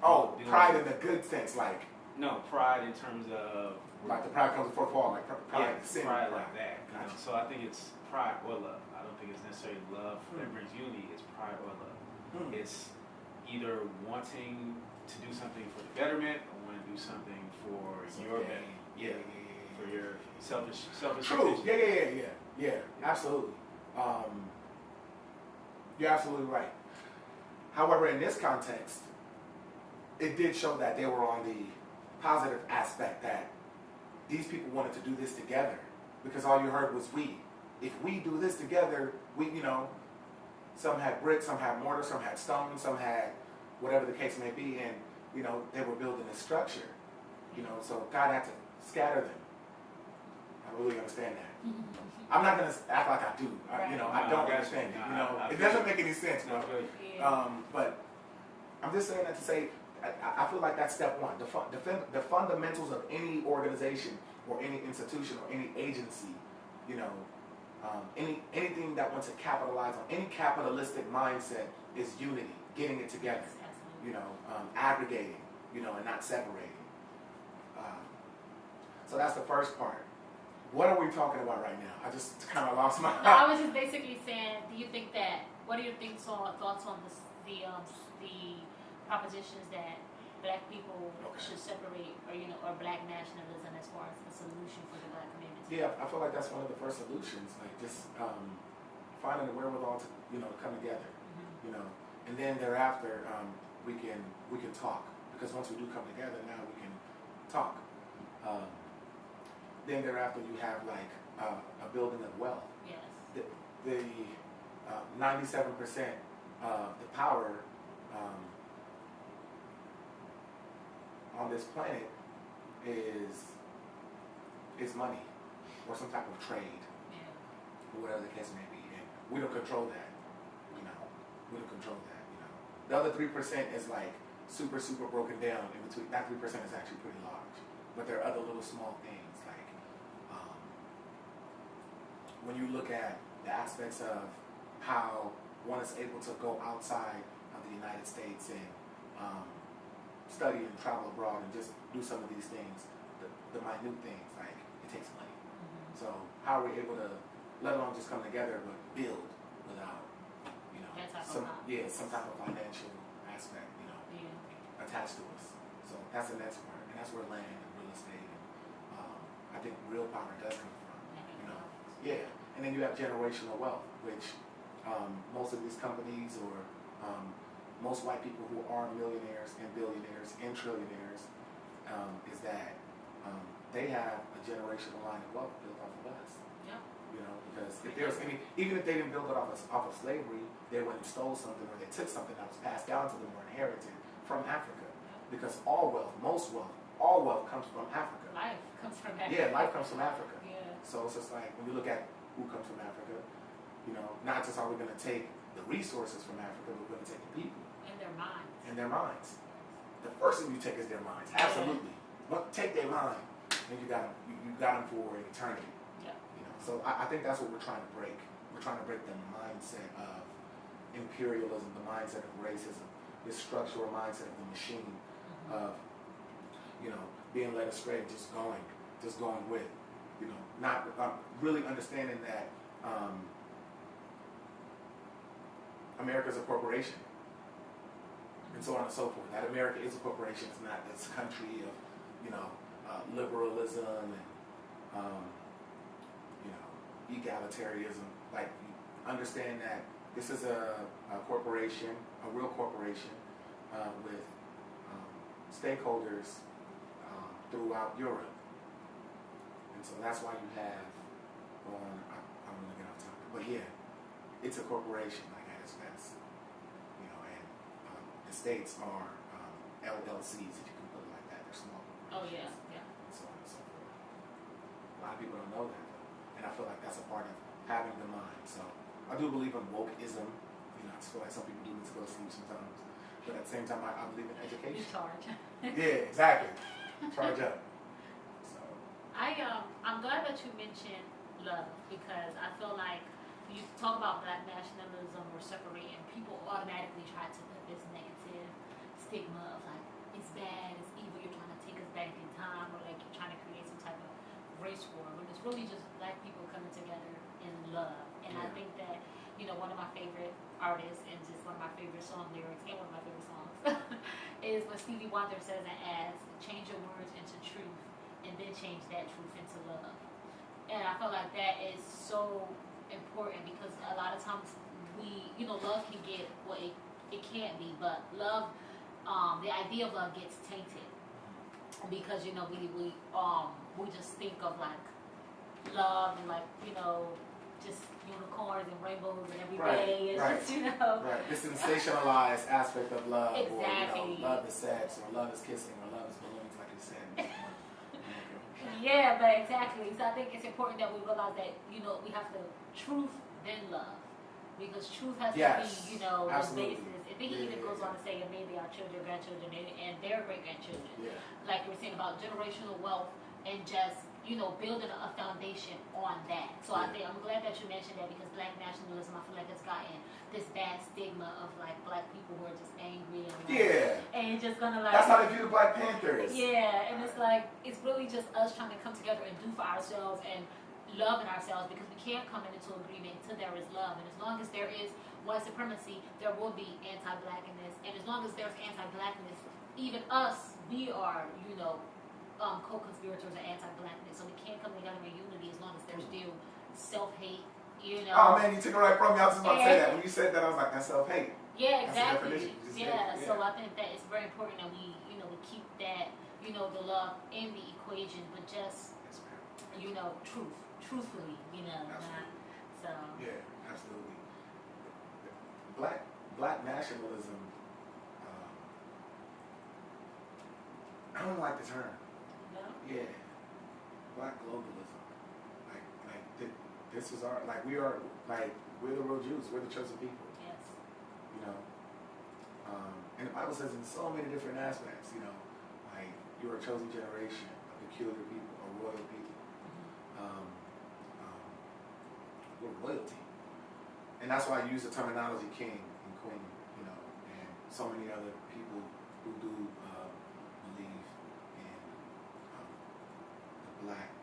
Oh, pride in the good sense, like. No, pride in terms of. Like the pride comes before fall, like pride, sin, pride like that. You know? Gotcha. So I think it's pride or love. I don't think it's necessarily love that brings unity. It's pride or love. It's either wanting to do something for the betterment or want to do something for your betterment. Yeah. For your selfish. True. Yeah. Absolutely. You're absolutely right. However, in this context, it did show that they were on the positive aspect that these people wanted to do this together, because all you heard was we. If we do this together, we, some had bricks, some had mortar, some had stone, some had whatever the case may be, and they were building a structure. So God had to scatter them. I really understand that. I'm not gonna act like I do. I don't understand it. It doesn't make any sense, bro. But I'm just saying that to say, I feel like that's step one. The fundamentals of any organization or any institution or any agency, anything that wants to capitalize on any capitalistic mindset is unity, getting it together, aggregating, and not separating. So that's the first part. What are we talking about right now? I just kind of lost my. No, I was just basically saying, what are your thoughts on the propositions that Black people should separate, or Black nationalism as far as the solution for the Black community? Yeah, I feel like that's one of the first solutions, like just finding the wherewithal to come together, and then thereafter we can talk, because once we do come together, now we can talk. Then thereafter you have like a building of wealth. Yes. The 97% of the power on this planet is money or some type of trade, or whatever the case may be, and we don't control that. We don't control that. The other 3% is like super broken down in between. That 3% is actually pretty large, but there are other little small things like when you look at the aspects of how one is able to go outside of the United States and study and travel abroad and just do some of these things, the minute things, like it takes money. So how are we able to, let alone just come together, but build without, some type of financial aspect, attached to us. So that's the next part, and that's where land and real estate and I think real power does come from. Yeah, and then you have generational wealth, which most of these companies or most white people who are millionaires and billionaires and trillionaires is that they have a generational line of wealth built off of us. Yeah. Because if there's even if they didn't build it off of slavery, they went and stole something, or they took something that was passed down to them or inherited from Africa. Because all wealth comes from Africa. Life comes from Africa. Yeah, life comes from Africa. Yeah. So it's just like when you look at who comes from Africa, not just are we going to take the resources from Africa, but we're going to take the people. And their minds. The first thing you take is their minds. Absolutely. But take their mind, and you got them for an eternity. Yeah. So I think that's what we're trying to break. We're trying to break the mindset of imperialism, the mindset of racism, this structural mindset of the machine of being led astray, just going with, not really understanding that America's a corporation, and so on and so forth. That America is a corporation. It's not this country of liberalism and egalitarianism. Like, understand that this is a corporation, a real corporation, with stakeholders throughout Europe. And so that's why you have I'm going to get off topic, but yeah, it's a corporation, like at its best. And the states are LLCs, if you can put it like that. They're small corporations. Oh yeah. And so on and so forth. A lot of people don't know that, though. And I feel like that's a part of having the mind. So I do believe in wokeism. I just feel like some people do need to go to sleep sometimes. But at the same time, I believe in education. You charge. Yeah, exactly. Charge up. So I'm glad that you mentioned love, because I feel like you talk about black nationalism or separating, people automatically try to put this negative stigma of like, it's bad, it's evil, you're trying to take us back in time, or like you're trying to create some type of race war, when it's really just black people coming together in love. And I think that, you know, one of my favorite artists and just one of my favorite song lyrics and one of my favorite songs is when Stevie Wonder says and asks, change your words into truth and then change that truth into love. And I feel like that is so important because a lot of times we, you know, love can get what it can't be, but love, the idea of love gets tainted because, you know, we just think of like love and like, you know, just unicorns and rainbows and every day. It's just, you know. Right. The sensationalized aspect of love. Exactly. Or, you know, love is sex, or love is kissing, or love is balloons, like you said. Yeah, but exactly. So I think it's important that we realize that, you know, we have to truth then love. Because truth has to be, you know, the basis. I think he even goes on to say, and maybe our children, grandchildren, and their great-grandchildren. Yeah. Like you were saying about generational wealth and just, you know, building a foundation on that. So I think I'm glad that you mentioned that because black nationalism, I feel like it's gotten this bad stigma of like black people who are just angry and like, and just gonna like. That's how they view the Black Panthers. Yeah, and it's like it's really just us trying to come together and do for ourselves and loving ourselves because we can't come into agreement until there is love. And as long as there is white supremacy, there will be anti-blackness. And as long as there's anti-blackness, even us, we are, you know, co-conspirators of anti-blackness. So we can't come together in unity as long as there's still self-hate, you know. Oh man, you took it right from me. I was just about to say that. When you said that, I was like, that's self-hate. Yeah, exactly. Yeah, so I think that it's very important that we, you know, we keep that, you know, the love in the equation, but just, you know, truthfully, you know. So. Yeah, absolutely. Black nationalism. I don't like the term. No. Yeah. Black globalism. Like this is our we're the real Jews. We're the chosen people. Yes. You know. And the Bible says in so many different aspects. You know, like you are a chosen generation, a peculiar people, a royal people. We're royalty. And that's why I use the terminology king and queen, you know, and so many other people who do believe in the black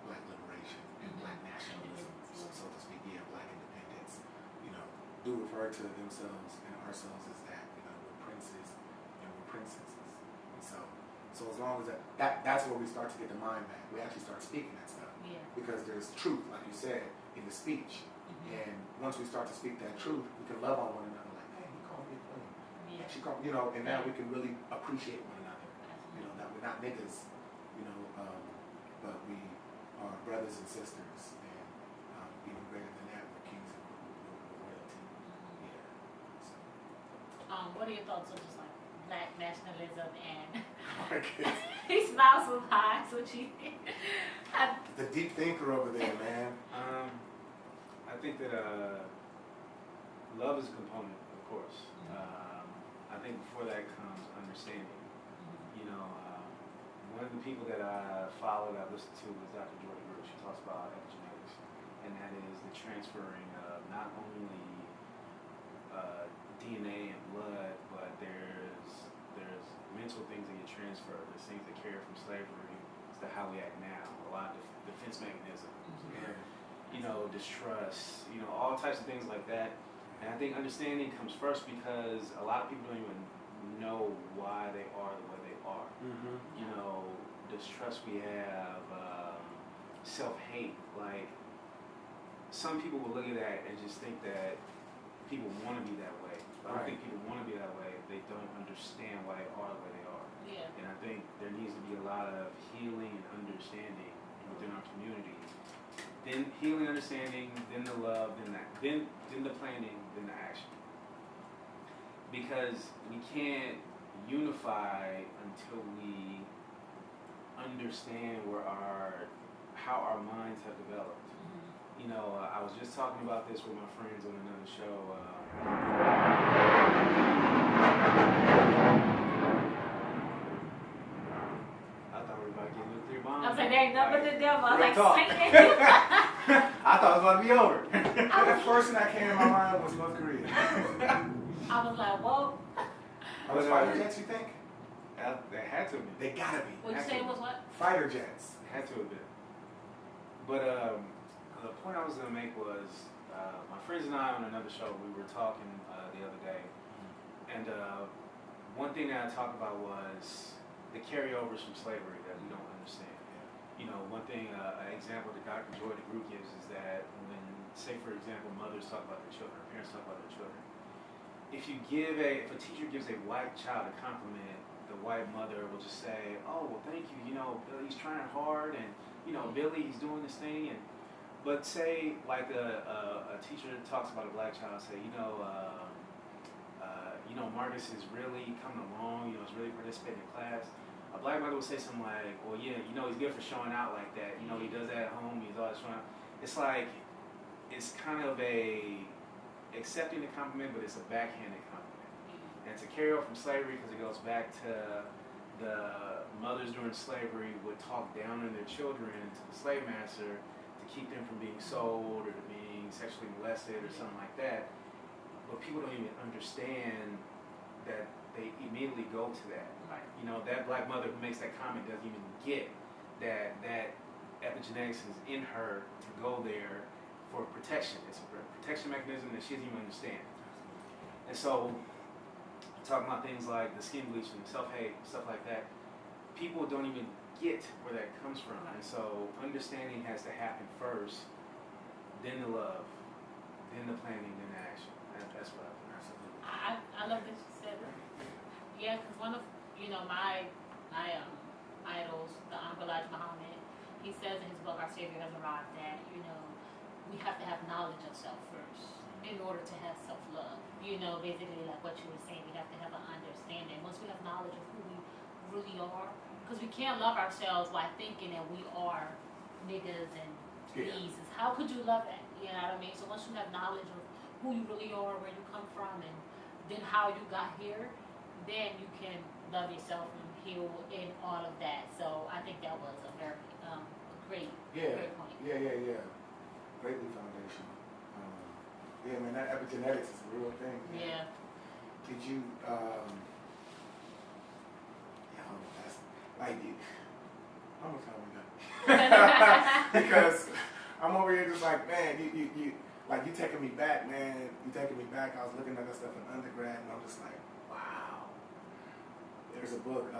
liberation and black nationalism, so to speak, black independence, you know, do refer to themselves and ourselves as that, you know, we're princes and we're princesses. And so as long as that's where we start to get the mind back. We actually start speaking that stuff. Yeah. Because there's truth, like you said, in the speech. And once we start to speak that truth, we can love on one another. Like, hey, he called me a queen. Yeah. She called, you know, and now we can really appreciate one another. You know, that we're not niggas, you know, but we are brothers and sisters. And even greater than that, we're kings and we're royalty. Yeah. So. What are your thoughts on just like black nationalism and he smiles so high, so she the deep thinker over there, man. I think that love is a component, of course. I think before that comes understanding. You know, one of the people that I followed, I listened to was Dr. Jordan Rich. She talks about epigenetics, and that is the transferring of not only DNA and blood, but there's mental things that get transferred. There's things that carry from slavery to how we act now. A lot of defense mechanisms, and you know, distrust, you know, all types of things like that. And I think understanding comes first because a lot of people don't even know why they are the way they are. You know, distrust we have, self-hate. Like some people will look at that and just think that people want to be that way. I don't think people want to be that way. They don't understand why they are the way they are. Yeah. And I think there needs to be a lot of healing and understanding within our community. Then healing, understanding, then the love, then the planning, then the action. Because we can't unify until we understand how our minds have developed. You know, I was just talking about this with my friends on another show. I thought we were about to get nuclear bombs. I was like, there ain't nothing but the devil. I was like, talk. Satan. I I thought it was going to be over. The first thing that came in my mind was North Korea. I was like, whoa. Are those fighter jets, you think? They had to be. They gotta be. What you saying was what? Fighter jets. Had to have been. But the point I was going to make was, my friends and I on another show, we were talking the other day, and one thing that I talked about was the carryovers from slavery that we don't understand. You know, one thing, an example that Dr. Joy DeGroot gives is that when, say for example, mothers talk about their children, or parents talk about their children, if a teacher gives a white child a compliment, the white mother will just say, oh, well, thank you, you know, Billy's trying hard, and, you know, Billy's doing this thing, and, but say, like a teacher talks about a black child, say, you know, Marcus is really coming along, you know, he's really participating in class. A black mother will say something like, well, yeah, you know, he's good for showing out like that, you know, he does that at home, he's always showing out. It's like, it's kind of accepting the compliment, but it's a backhanded compliment. And it's a carryover from slavery because it goes back to the mothers during slavery would talk down on their children to the slave master to keep them from being sold or to being sexually molested or something like that. But people don't even understand that they immediately go to that. Right. You know, that black mother who makes that comment doesn't even get that epigenetics is in her to go there for protection. It's a protection mechanism that she doesn't even understand. And so, talking about things like the skin bleaching, self-hate, stuff like that, people don't even get where that comes from. And so, understanding has to happen first, then the love, then the planning, then the action. That's what I think. I love that you said that. Yeah, because one of my idols, the Elijah Muhammad, he says in his book, Our Savior Has Arrived, that we have to have knowledge of self first in order to have self-love. Basically like what you were saying, we have to have an understanding. Once we have knowledge of who we really are, because we can't love ourselves by thinking that we are niggas and these. How could you love that? You know what I mean? So once you have knowledge of who you really are, where you come from, and then how you got here, then you can love yourself and heal in all of that. So I think that was a very great point. Yeah. Greatly foundational. Yeah, man, that epigenetics is a real thing. Man. Yeah. Did you, that's like, how much time we got? Because I'm over here just like, man, you taking me back, man. You taking me back. I was looking at that stuff in undergrad, and I'm just like, wow. There's a book, I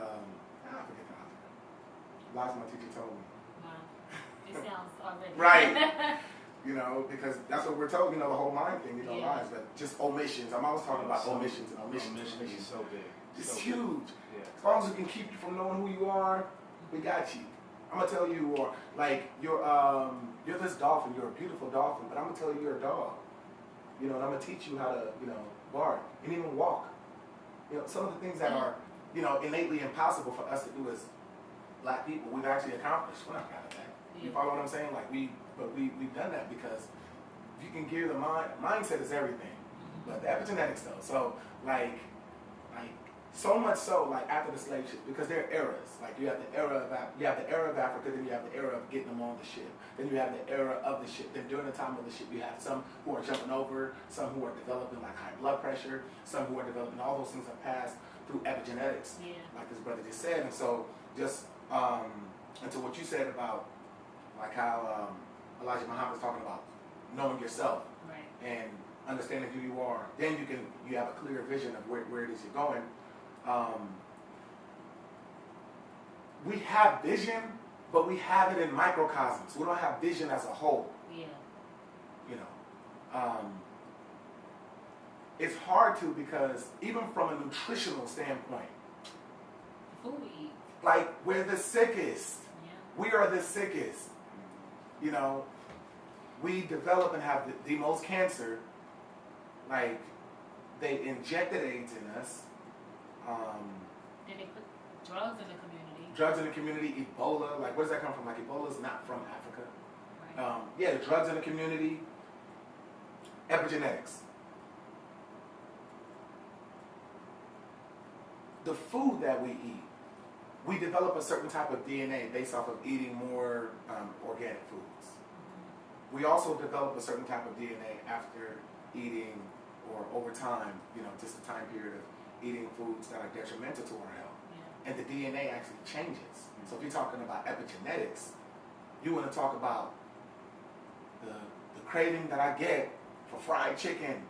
forget the author. Lots my teacher told me. Wow. It sounds already. Right. Because that's what we're told, the whole mind thing, lies, but just omissions. I'm always talking about omissions and omissions. Omissions is so big. It's so huge. Yeah. As long as we can keep you from knowing who you are, we got you. I'm gonna tell you who you are. Like you're this dolphin, you're a beautiful dolphin, but I'm gonna tell you you're a dog. And I'm gonna teach you how to, bark and even walk. Some of the things that are, innately impossible for us to do as black people, we've actually accomplished. We're not proud of that. You follow what I'm saying? Like we've done that because if you can gear the mindset is everything. But the epigenetics though. So like so much so like after the slave ship, because there are eras. Like you have the era of Africa, then you have the era of getting them on the ship. Then you have the era of the ship. Then during the time of the ship you have some who are jumping over, some who are developing like high blood pressure, some who are developing all those things are passed through epigenetics. Yeah. Like this brother just said. And so just and to what you said about like how Elijah Muhammad was talking about knowing yourself, right, and understanding who you are. Then you have a clear vision of where it is you're going. We have vision, but we have it in microcosms. We don't have vision as a whole. Yeah. It's hard to, because even from a nutritional standpoint, food we eat, like we're the sickest. Yeah. We are the sickest. We develop and have the most cancer. Like they injected AIDS in us. Then they put drugs in the community. Drugs in the community, Ebola. Like, where does that come from? Like, Ebola is not from Africa. Right. The drugs in the community. Epigenetics. The food that we eat, we develop a certain type of DNA based off of eating more organic foods. we also develop a certain type of DNA after eating or over time, just a time period of eating foods that are detrimental to our health. Yeah. And the DNA actually changes. So if you're talking about epigenetics, you want to talk about the craving that I get for fried chicken,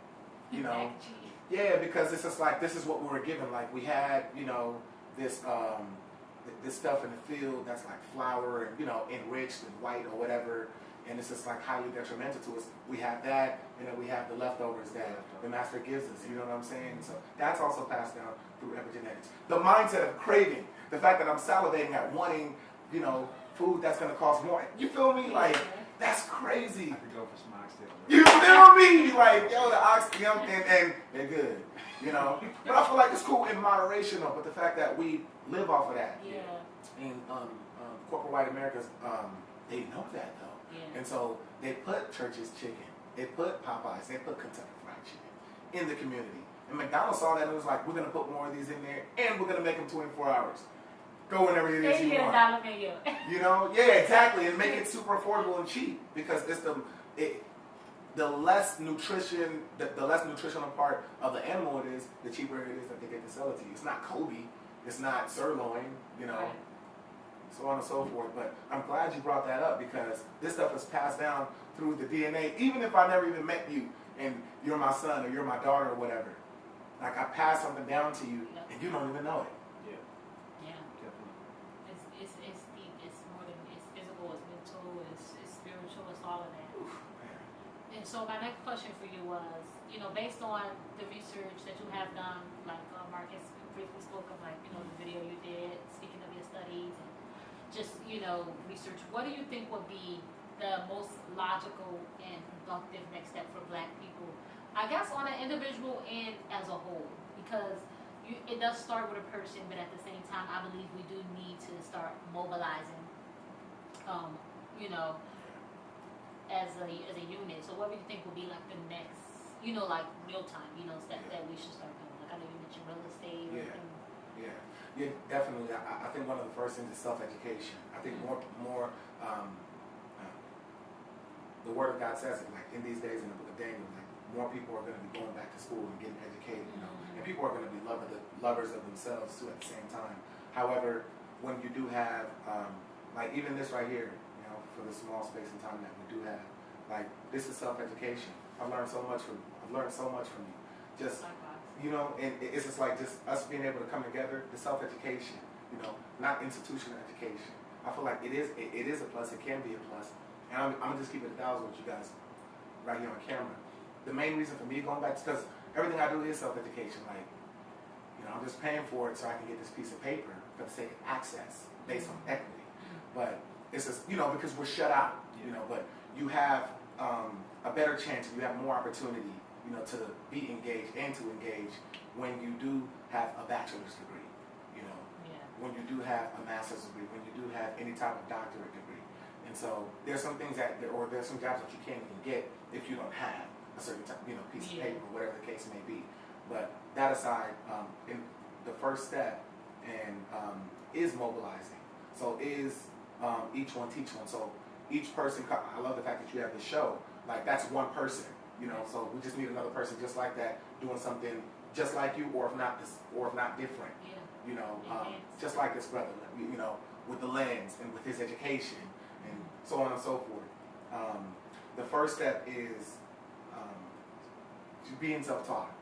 Yeah, because it's just like, this is what we were given. Like we had, this this stuff in the field that's like flour and, enriched and white or whatever. And it's just like highly detrimental to us. We have that, and then we have the leftovers that the master gives us. You know what I'm saying? So that's also passed down through epigenetics. The mindset of craving, the fact that I'm salivating at wanting, food that's going to cost more. You feel me? Like, that's crazy. I could go for some oxtail. You feel me? Like, yo, the oxtail, and they're good. But I feel like it's cool in moderation, though. But the fact that we live off of that. Yeah. And corporate white Americans, they know that, though. Yeah. And so they put Church's chicken, they put Popeyes, they put Kentucky Fried Chicken in the community. And McDonald's saw that and was like, we're going to put more of these in there, and we're going to make them 24 hours. Go whenever it is you want. $1 menu. Yeah, exactly, and make it super affordable and cheap, because it's the less nutrition, the less nutritional part of the animal it is, the cheaper it is that they get to sell it to you. It's not Kobe, it's not sirloin, Right. so on and so forth. But I'm glad you brought that up, because this stuff is passed down through the DNA. Even if I never even met you and you're my son or you're my daughter or whatever, like I pass something down to you and you don't even know it. Yeah. It's deep. It's more than, it's physical. It's mental. It's spiritual. It's all of that. Oof, And so my next question for you was, based on the research that you have done, like Marcus briefly spoke of, like the video you did, speaking of your studies, and just research. What do you think would be the most logical and productive next step for Black people? I guess on an individual and as a whole, because it does start with a person, but at the same time, I believe we do need to start mobilizing, as a unit. So what do you think would be like the next, like real time, step that we should start doing? Like I know you mentioned real estate. Yeah, definitely. I think one of the first things is self-education. I think more the Word of God says it, like in these days in the book of Daniel, like more people are going to be going back to school and getting educated, and people are going to be lovers of themselves too at the same time. However, when you do have, like even this right here, for the small space and time that we do have, like this is self-education. I've learned so much from you. Just, and it's just like just us being able to come together, the self-education, not institutional education. I feel like it is a plus, it can be a plus. And I'm going to just keep it 1,000 with you guys right here on camera. The main reason for me going back is because everything I do is self-education. Like, I'm just paying for it so I can get this piece of paper for the sake of access based on equity. But it's just, because we're shut out, but you have a better chance, you have more opportunity, to be engaged and to engage when you do have a bachelor's degree, when you do have a master's degree, when you do have any type of doctorate degree. And so there's some things or there's some jobs that you can't even get if you don't have a certain type, piece of paper, whatever the case may be. But that aside, in the first step is mobilizing. So is each one teach one. So each person, I love the fact that you have this show. Like that's one person, So we just need another person just like that, doing something just like you, or if not different. Just like this brother, with the lens and with his education and so on and so forth. The first step is being self-taught.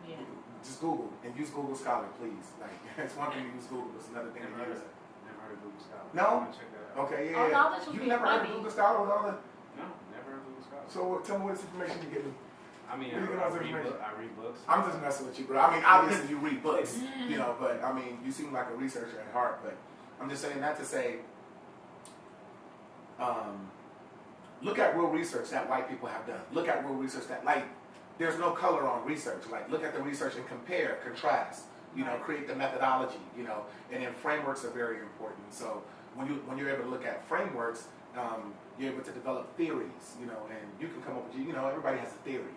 Yeah. Just Google and use Google Scholar, please. Like it's one thing to use Google, it's another thing to use it. Never heard of Google Scholar. No? Check that out. Okay, Oh, now that you never heard of Google Scholar with all the... No, never heard of Google Scholar. So tell me what information you getting. I mean, I read books. I'm just messing with you, but I mean, obviously you read books, but I mean, you seem like a researcher at heart, but I'm just saying that to say, look at real research that white people have done. Look at real research that, like, there's no color on research. Like, look at the research and compare, contrast, create the methodology, and then frameworks are very important. So when you're able to look at frameworks, you're able to develop theories, and you can come up with, everybody has a theory,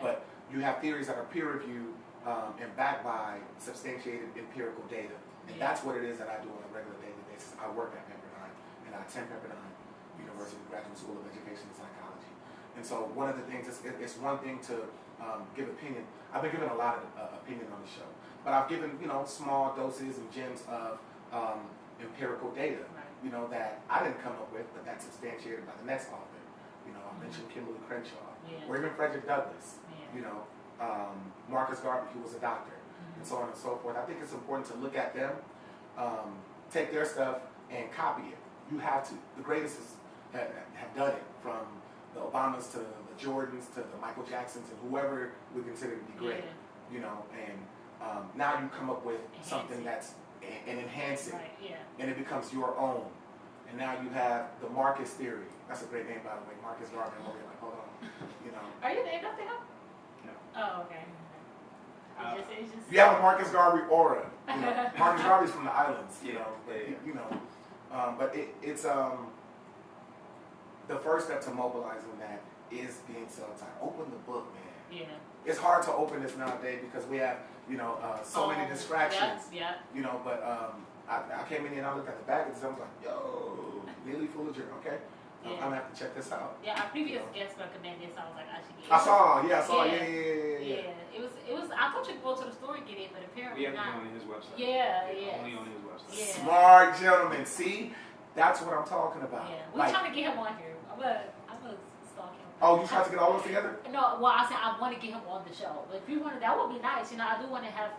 but you have theories that are peer-reviewed and backed by substantiated empirical data. And that's what it is that I do on a regular daily basis. I work at Pepperdine, and I attend Pepperdine University Graduate School of Education and Psychology. And so one of the things, it's one thing to give opinion. I've been giving a lot of opinion on the show, but I've given, small doses and gems of empirical data, that I didn't come up with, but that's substantiated by the next author. I mentioned Kimberly Crenshaw, or even Frederick Douglass, Marcus Garvey, who was a doctor, and so on and so forth. I think it's important to look at them, take their stuff, and copy it. You have to. The greatest have done it, from the Obamas to the Jordans to the Michael Jacksons and whoever we consider to be great. And now you come up with something that's and enhance it, and it becomes your own. And now you have the Marcus theory. That's a great name, by the way, Marcus Garvey. Like, hold on, Are you named after him? No. Oh, okay. It's just. You have a Marcus Garvey aura. Marcus Garvey's from the islands. But it's the first step to mobilizing that is being self-taught. Open the book, man. Yeah. It's hard to open this nowadays because we have, so many distractions. Yeah. But I came in here and I looked at the back of this. I was like, yo, Lily Fuller, okay. I'm gonna have to check this out. Yeah, our previous guest recommended, so I was like, I should get it. I saw, yeah. It was. I thought you could go to the store and get it, but apparently We have not. it on his website. Only on his website. Yeah. Smart gentleman. See, that's what I'm talking about. Yeah, we're trying to get him on here. I'm gonna stalk him. Oh, you tried to get all those together? No, well, I said I want to get him on the show. But if you wanted, that would be nice. I do want to have,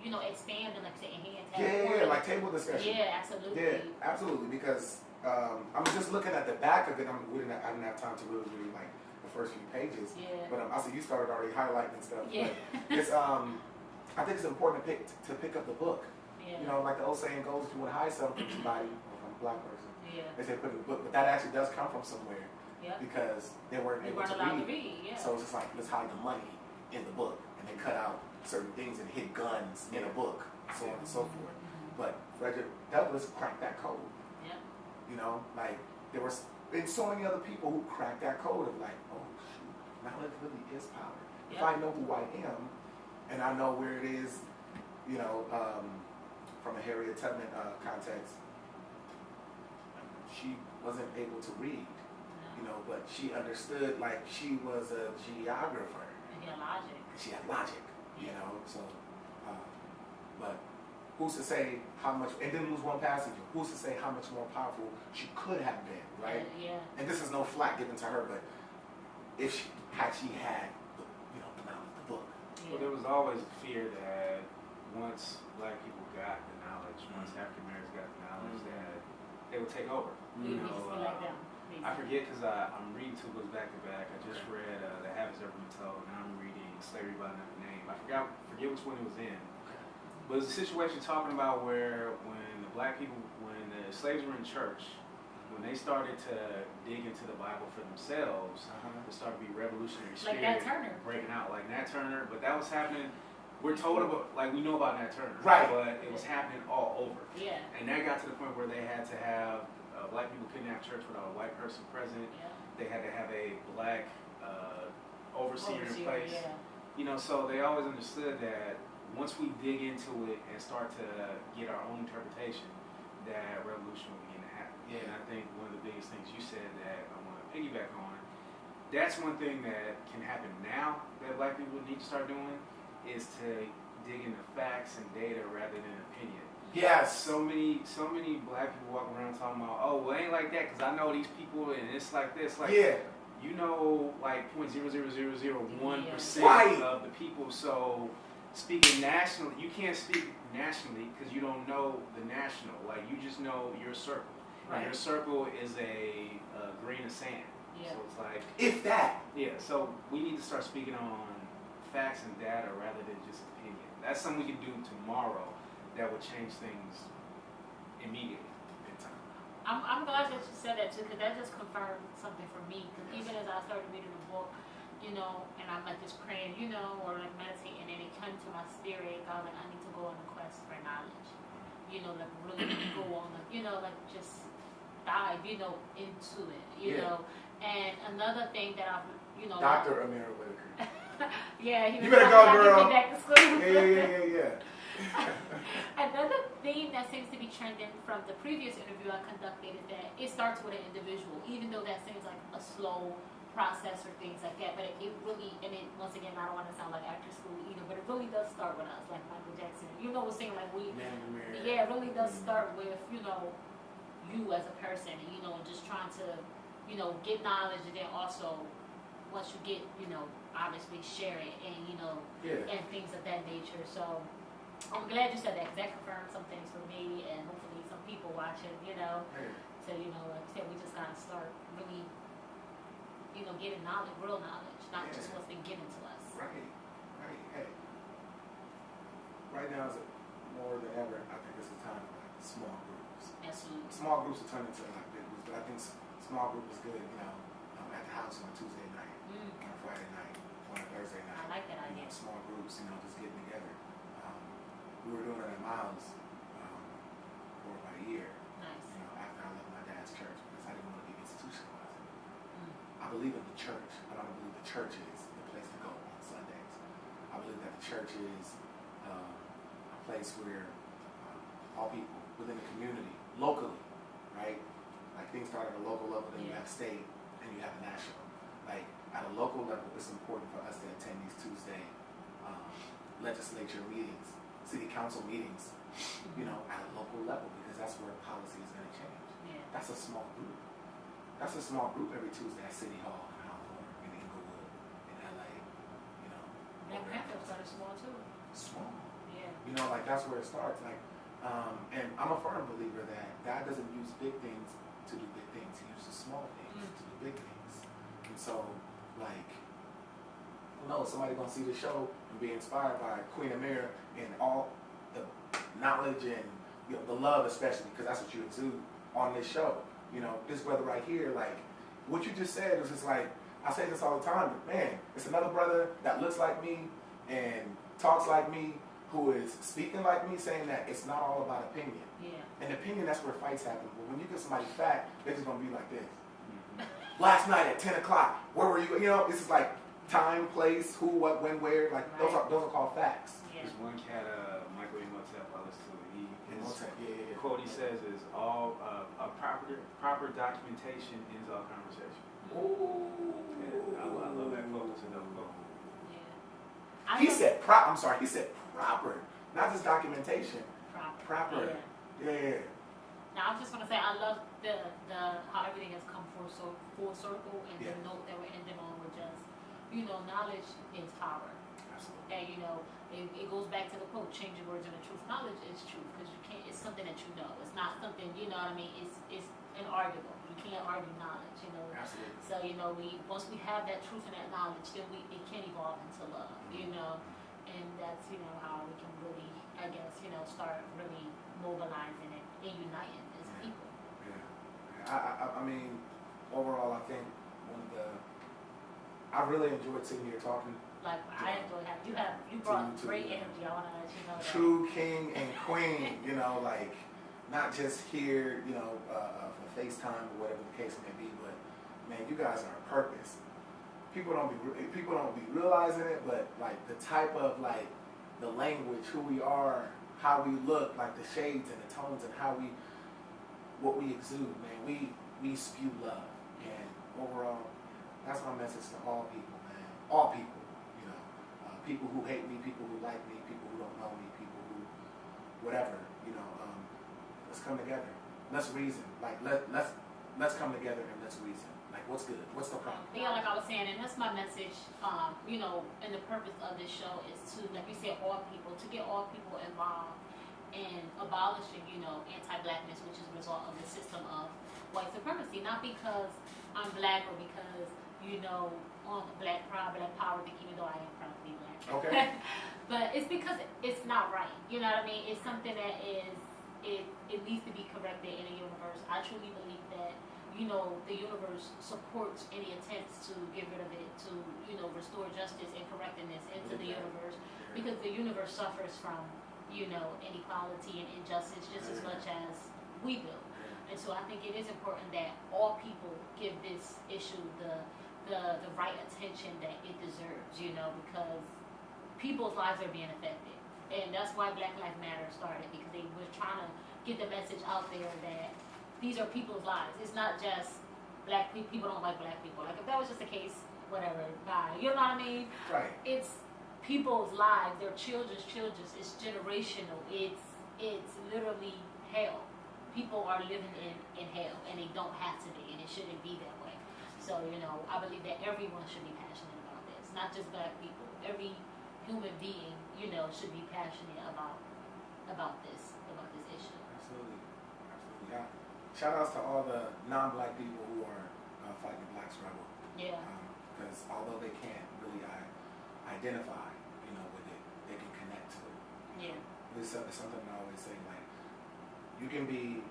expand and like say enhance. Like table discussion. Yeah, absolutely. Yeah, absolutely. Because I'm just looking at the back of it. I didn't have time to really read like the first few pages. Yeah. But I see you started already highlighting and stuff. Yeah. But it's I think it's important to pick up the book. Yeah. Like the old saying goes, if you want to hide something from somebody, or from a black person, they say put it in the book. But that actually does come from somewhere. Yep. Because they weren't able to allowed read. to read. Yeah. So it's just like, let's hide the money in the book, and they cut out certain things and hid guns in a book, so on and so forth. But Frederick Douglass cracked that code. Yeah. Like there was been so many other people who cracked that code of like, oh shoot, knowledge really is power. If I know who I am, and I know where it is, from a Harriet Tubman context, she wasn't able to read. But she understood, like she was a geographer. And she had logic. She had logic, so, but who's to say how much, and then lose one passage, who's to say how much more powerful she could have been, right? Yeah. And this is no flack given to her, but if she had the knowledge, the book. Yeah. Well, there was always a fear that once black people got the knowledge, once African Americans got the knowledge, that they would take over. We just be like them. I forget because I'm reading 2 books back to back. I just read The Habits Ever Been Told, and I'm reading Slavery by Another Name. I forget which one it was in. But it's a situation talking about where when the black people, when the slaves were in church, when they started to dig into the Bible for themselves, there started to be revolutionary spirit Like Nat Turner. breaking out, like Nat Turner. But that was happening. We're told about, like we know about Nat Turner, right? But it was happening all over. Yeah. And that got to the point where they had to have black people couldn't have church without a white person present. Yeah. They had to have a black overseer in place. Yeah. So they always understood that once we dig into it and start to get our own interpretation, that revolution will begin to happen. Yeah. And I think one of the biggest things you said that I want to piggyback on, that's one thing that can happen now that black people need to start doing is to dig into facts and data rather than opinion. Yes. So many black people walking around talking about, oh, well, it ain't like that because I know these people and it's like this. Like, like 0.00001% right. of the people. So speaking nationally, you can't speak nationally because you don't know the national. Like, you just know your circle. Right. And your circle is a grain of sand. Yeah. So it's like, if that. Yeah. So we need to start speaking on facts and data rather than just opinion. That's something we can do tomorrow that would change things immediately. I'm glad that you said that too, because that just confirmed something for me. Because even as I started reading the book, and I'm like just praying, or like meditating, and it came to my spirit. God, like I need to go on a quest for knowledge. Like really go on, like just dive, into it, And another thing that I've, Dr. Amira Whitaker. yeah, you better go, girl. Back to school. Yeah. Another theme that seems to be trending from the previous interview I conducted is that it starts with an individual, even though that seems like a slow process or things like that. But it really, and it, once again, I don't want to sound like actor school either, but it really does start with us, like Michael Jackson. You know, we're saying like we, yeah, it really does start with, you know, you as a person, and, you know, just trying to, you know, get knowledge, and then also, once you get, you know, obviously share it, and, you know, and things of that nature. So I'm glad you said that, because that confirmed some things for me, and hopefully some people watching, you know, so, you know, like I said, we just gotta start really, you know, getting knowledge, real knowledge, not just what's been given to us. Right. Hey, right now is more than ever, I think it's a time for like small groups. Absolutely. Small groups will turn into like big groups, but I think small group is good, you know, at the house on a Tuesday night, on a Friday night, on a Thursday night. I like that idea. You know, small groups, you know, just getting together. We were doing it at Miles for about a year. Nice. You know, after I left my dad's church, because I didn't want to be institutionalized. I believe in the church, but I don't believe the church is the place to go on Sundays. I believe that the church is a place where all people within the community, locally, right? Like things start at a local level, then you have state, and you have a national. Like at a local level, it's important for us to attend these Tuesday legislature meetings, city council meetings, you know, at a local level, because that's where policy is going to change. Yeah. That's a small group. That's a small group every Tuesday at City Hall in Hawthorne, in Inglewood, in LA, you know. Black Panther started small too. Small. Yeah. You know, like that's where it starts. Like, and I'm a firm believer that God doesn't use big things to do big things. He uses small things to do big things. And so, like, no, somebody gonna see the show and be inspired by Queen Amira and all the knowledge and, you know, the love, especially because that's what you exude on this show. You know, this brother right here, like what you just said is just like, I say this all the time, but man, it's another brother that looks like me and talks like me, who is speaking like me, saying that it's not all about opinion. Yeah. And opinion, that's where fights happen. But when you get somebody fact, they're just gonna be like this. Last night at 10 o'clock, where were you? You know, this is like time, place, who, what, when, where. Like those are called facts. Yeah. There's one cat, Michael Imhotep, I listen to. Yeah. Quote he says is all proper documentation ends all conversation. Ooh. Yeah, I love that quote. It's another quote. Yeah. He said he said proper, not just documentation. Proper. Yeah. Now I'm just gonna say I love the how everything has come full circle, and the note that we're ending on with just, you know, knowledge is power. Absolutely. And you know, it goes back to the quote, change your words into truth. Knowledge is truth, because you can't, it's something that you know. It's not something, you know what I mean, it's inarguable. You can't argue knowledge, you know. Absolutely. So, you know, once we have that truth and that knowledge, then it can evolve into love, you know. And that's, you know, how we can really, I guess, you know, start really mobilizing and uniting as people. Yeah. I mean, overall, I think I really enjoyed sitting here talking. Like, I enjoy having you brought great energy. I want to let you know that. True king and queen, you know, like, not just here, you know, for FaceTime or whatever the case may be, but man, you guys are a purpose. People don't be realizing it, but like the type of like the language, who we are, how we look, like the shades and the tones, and what we exude, man. We spew love, and overall, that's my message to all people, man. All people, you know, people who hate me, people who like me, people who don't know me, people who whatever, you know. Let's come together. Let's reason. Like let's come together and let's reason. Like what's good? What's the problem? Yeah, like I was saying, and that's my message. You know, and the purpose of this show is to, like you said, to get all people involved in abolishing, you know, anti-blackness, which is a result of the system of white supremacy. Not because I'm black or because, you know, on black pride, black power, even though I am proud to be black. Okay. But it's because it's not right. You know what I mean? It's something that it needs to be corrected in the universe. I truly believe that, you know, the universe supports any attempts to get rid of it, to, you know, restore justice and correctness into the universe, because the universe suffers from, you know, inequality and injustice just as much as we do. And so I think it is important that all people give this issue the right attention that it deserves, you know, because people's lives are being affected. And that's why Black Lives Matter started, because they were trying to get the message out there that these are people's lives. It's not just black people don't like black people. Like if that was just the case, whatever, bye. You know what I mean? Right. It's people's lives, their children's. It's generational. It's literally hell. People are living in hell, and they don't have to be, and it shouldn't be that way. So I believe that everyone should be passionate about this, not just black people. Every human being, should be passionate about this issue. Absolutely. Yeah. Shout outs to all the non-black people who are fighting the black struggle. Yeah. Because although they can't really identify, with it, they can connect to it. Yeah. It's something I always say, like, you can be,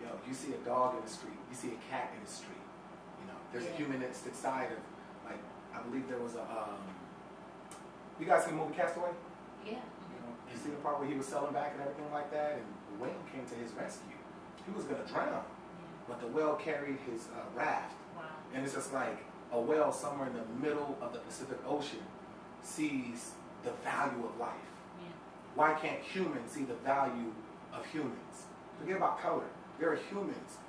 you see a dog in the street, you see a cat in the street, there's a humanistic side of, like, I believe there was a, you guys seen the movie Castaway? Yeah. You see the part where he was selling back and everything like that, and the whale came to his rescue. He was going to drown, but the whale carried his raft. Wow. And it's just like a whale somewhere in the middle of the Pacific Ocean sees the value of life. Yeah. Why can't humans see the value of humans? Forget about color. There are humans.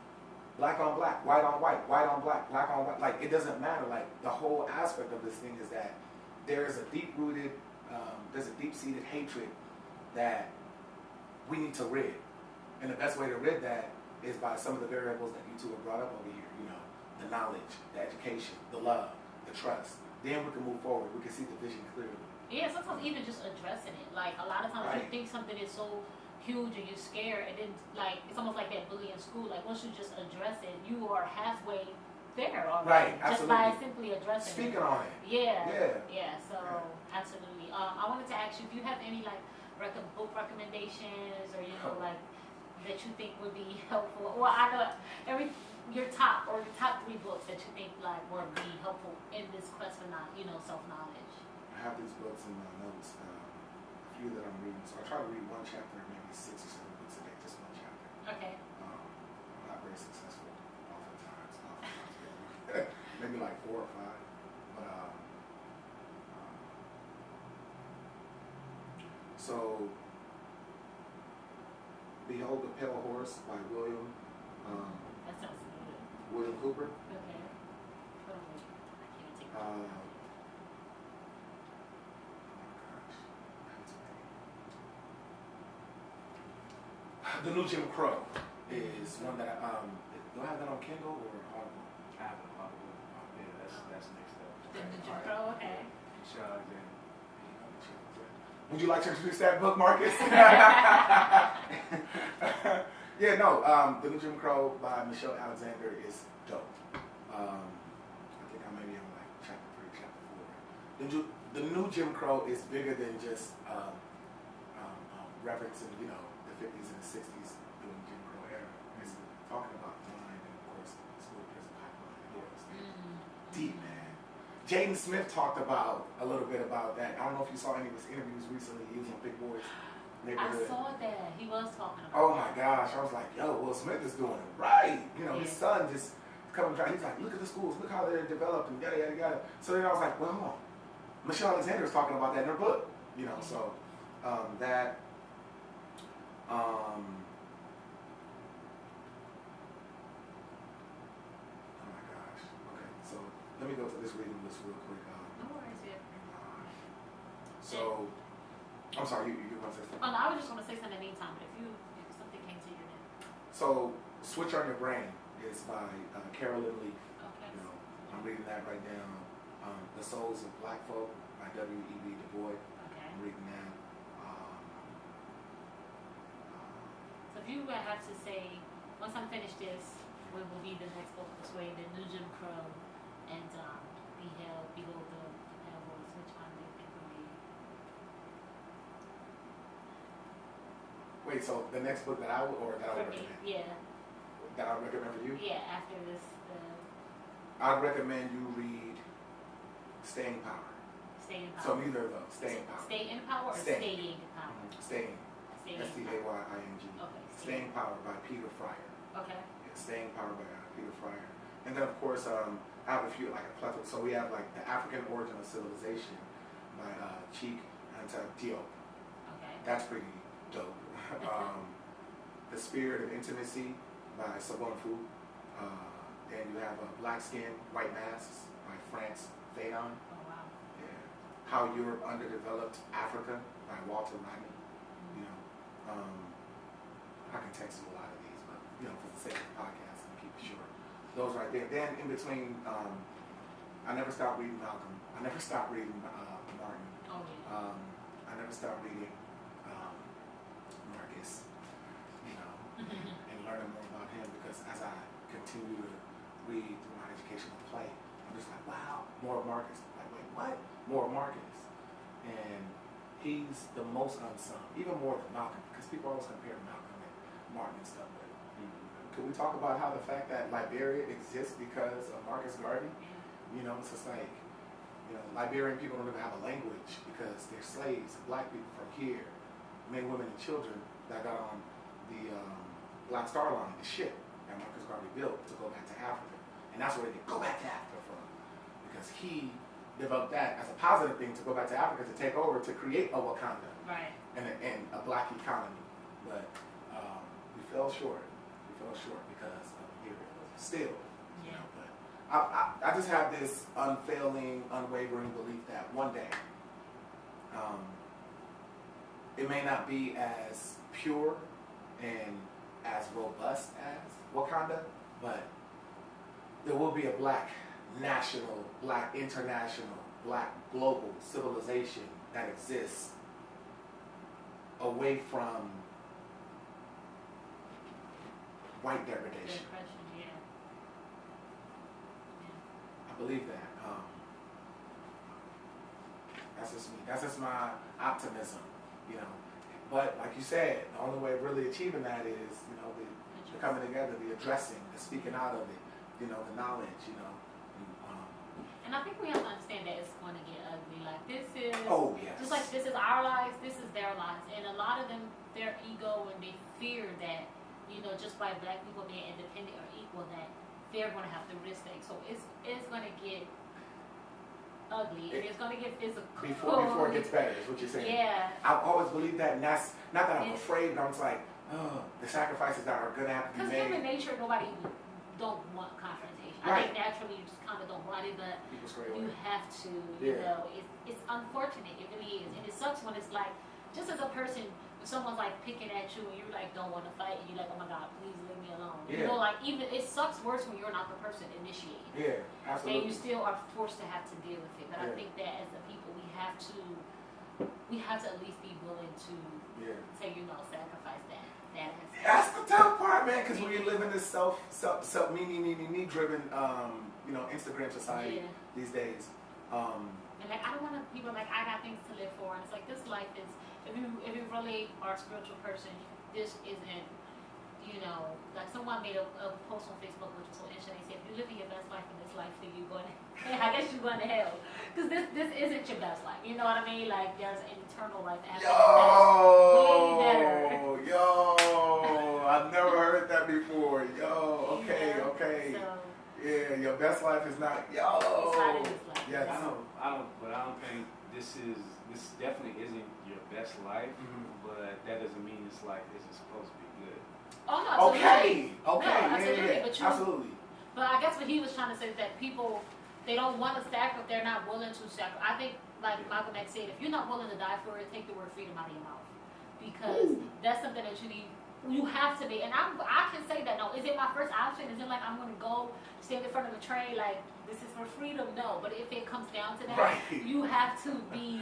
Black on black, white on white, white on black, black on white. Like, it doesn't matter. Like, the whole aspect of this thing is that there's a deep-rooted, there's a deep-seated hatred that we need to rid. And the best way to rid that is by some of the variables that you two have brought up over here. The knowledge, the education, the love, the trust. Then we can move forward. We can see the vision clearly. Yeah, sometimes even just addressing it. Like, a lot of times Right. you think something is so huge and you're scared, and then, like, it's almost like that bully in school. Like, once you just address it, you are halfway there already. Right, just absolutely. by simply addressing Speaking it. on it. Yeah, so, absolutely. I wanted to ask you, do you have any, like, book recommendations, or, like, that you think would be helpful? Well, I know your top 3 books that you think, like, would be helpful in this quest for self-knowledge. I have these books in my notes, a few that I'm reading. So I try to read one chapter, maybe 6 or 7 books a day, just one chapter. Okay. I'm not very successful oftentimes. Maybe like 4 or 5. But so Behold the Pale Horse by William That sounds good. William Cooper. Okay. Hold on, wait. I can't take that. The New Jim Crow is one that do I have that on Kindle or Audible? I have an Audible. Yeah, that's next up. The Jim Crow, okay. Michelle Alexander. Would you like to introduce that book, Marcus? Yeah, no. The New Jim Crow by Michelle Alexander is dope. I think I maybe on like chapter 3, chapter 4. The New Jim Crow is bigger than just referencing, the 50s and the 60s during the Jim Crow era. It's talking about the line and, of course, the school prison pipeline. Deep, man. Jaden Smith talked about a little bit about that. I don't know if you saw any of his interviews recently. He was on Big Boy's Neighborhood. I saw that. He was talking about Oh my gosh. I was like, yo, Will Smith is doing it right. His son just coming down. He's like, look at the schools. Look how they're developed and yada, yada, yada. So then I was like, well, hold on. Michelle Alexander is talking about that in her book. So that. Oh my gosh. Okay, so let me go to this reading list real quick. No worries, yeah. So, I'm sorry, you want to say something? Oh, no, I was just going to say something in the meantime, but if something came to you then. So, Switch on Your Brain is by Carolyn Leaf. Okay. I'm reading that right now. The Souls of Black Folk by W.E.B. Du Bois. Okay. I'm reading that. So if you would have to say, once I'm finished this, what will be the next book this way, the New Jim Crow and Behold the Pale Horse, which one do you think would be? Wait, so the next book that I would For me, recommend? yeah. That I would recommend for you? Yeah, after this, I'd recommend you read Staying Power. Stay in Power. So neither of those. Staying Power. Stay in Power or Staying. Staying in Power? Staying. Staying in S-T-A-Y-I-N-G. Okay. Staying Power by Peter Fryer. Okay. Yeah, Staying Power by Peter Fryer. And then, of course, I have a few, like a plethora. So we have, like, The African Origin of Civilization by Cheek Anta Diop. Okay. That's pretty dope. The Spirit of Intimacy by Sobon Fu. Then you have Black Skin, White Masks by France Fanon. Oh, wow. Yeah. How Europe Underdeveloped Africa by Walter Rodney. You know, I can text you a lot of these, but you know, for the sake of the podcast, I'm keep it short. Those right there. Then in between, I never stopped reading Malcolm. I never stopped reading Martin. Oh, yeah. I never stopped reading Marcus. You know, and learning more about him, because as I continue to read through my educational play, I'm just like, wow, more of Marcus. Like, wait, what? More of Marcus. And he's the most unsung, even more than Malcolm, because people always compare Malcolm and Martin and stuff. But can we talk about how the fact that Liberia exists because of Marcus Garvey? You know, it's just like, you know, Liberian people don't even have a language because they're slaves, black people from here, men, women, and children that got on the Black Star Line, the ship that Marcus Garvey built to go back to Africa. And that's where they get go back to Africa from, because he developed that as a positive thing to go back to Africa to take over, to create a Wakanda, Right. and a black economy. But we fell short. We fell short because of imperialism. Still, you know. But I just have this unfailing, unwavering belief that one day it may not be as pure and as robust as Wakanda, but there will be a black national, black international, black global civilization that exists away from white degradation. Yeah. I believe that. That's just me. That's just my optimism, you know. But like you said, the only way of really achieving that is, you know, the coming together, the addressing, the speaking out of it, you know, the knowledge, you know. And I think we have to understand that it's going to get ugly. Like, this is, just like this is our lives, this is their lives. And a lot of them, their ego, and they fear that, you know, just by black people being independent or equal, that they're going to have to risk things. So it's going to get ugly. It's going to get physical. Before it gets better, is what you're saying. Yeah. I've always believed that, and that's, not that I'm afraid, but I'm just like, the sacrifices that are going to have to be made. Because human nature, nobody don't want confrontation. Right. I think naturally you just kind of don't want it, but you away. have to, you know, it's unfortunate, it really is. And it sucks when it's like, just as a person, if someone's like picking at you and you like don't want to fight, and you're like, oh my God, please leave me alone. You know, like, even, it sucks worse when you're not the person initiating. Yeah, absolutely. And you still are forced to have to deal with it. But I think that as a people, we have to at least be willing to say, you know, sacrifice that. That's the tough part, man, because we live in this me driven, you know, Instagram society these days. And like, I don't want to, people like, I got things to live for, and it's like, this life is, if you really are a spiritual person, this isn't, you know, like someone made a post on Facebook which was so interesting. They said, if you're living your best life in this life, then you're going to, I guess you're going to hell, because this isn't your best life. You know what I mean? Like, there's an eternal life after I've never heard that before. Okay. So, yeah, your best life is not. It's not in this life. Yes. But I don't think this definitely isn't your best life. But that doesn't mean this life isn't supposed to be good. Oh no, absolutely. Okay. No, absolutely. But I guess what he was trying to say is that people, they don't want to sacrifice, they're not willing to sacrifice. I think, like Malcolm X said, if you're not willing to die for it, take the word freedom out of your mouth. Because that's something that you have to be. And I can say that, no, is it my first option? Is it like I'm going to go stand in front of a train like, this is for freedom? No, but if it comes down to that, you have to be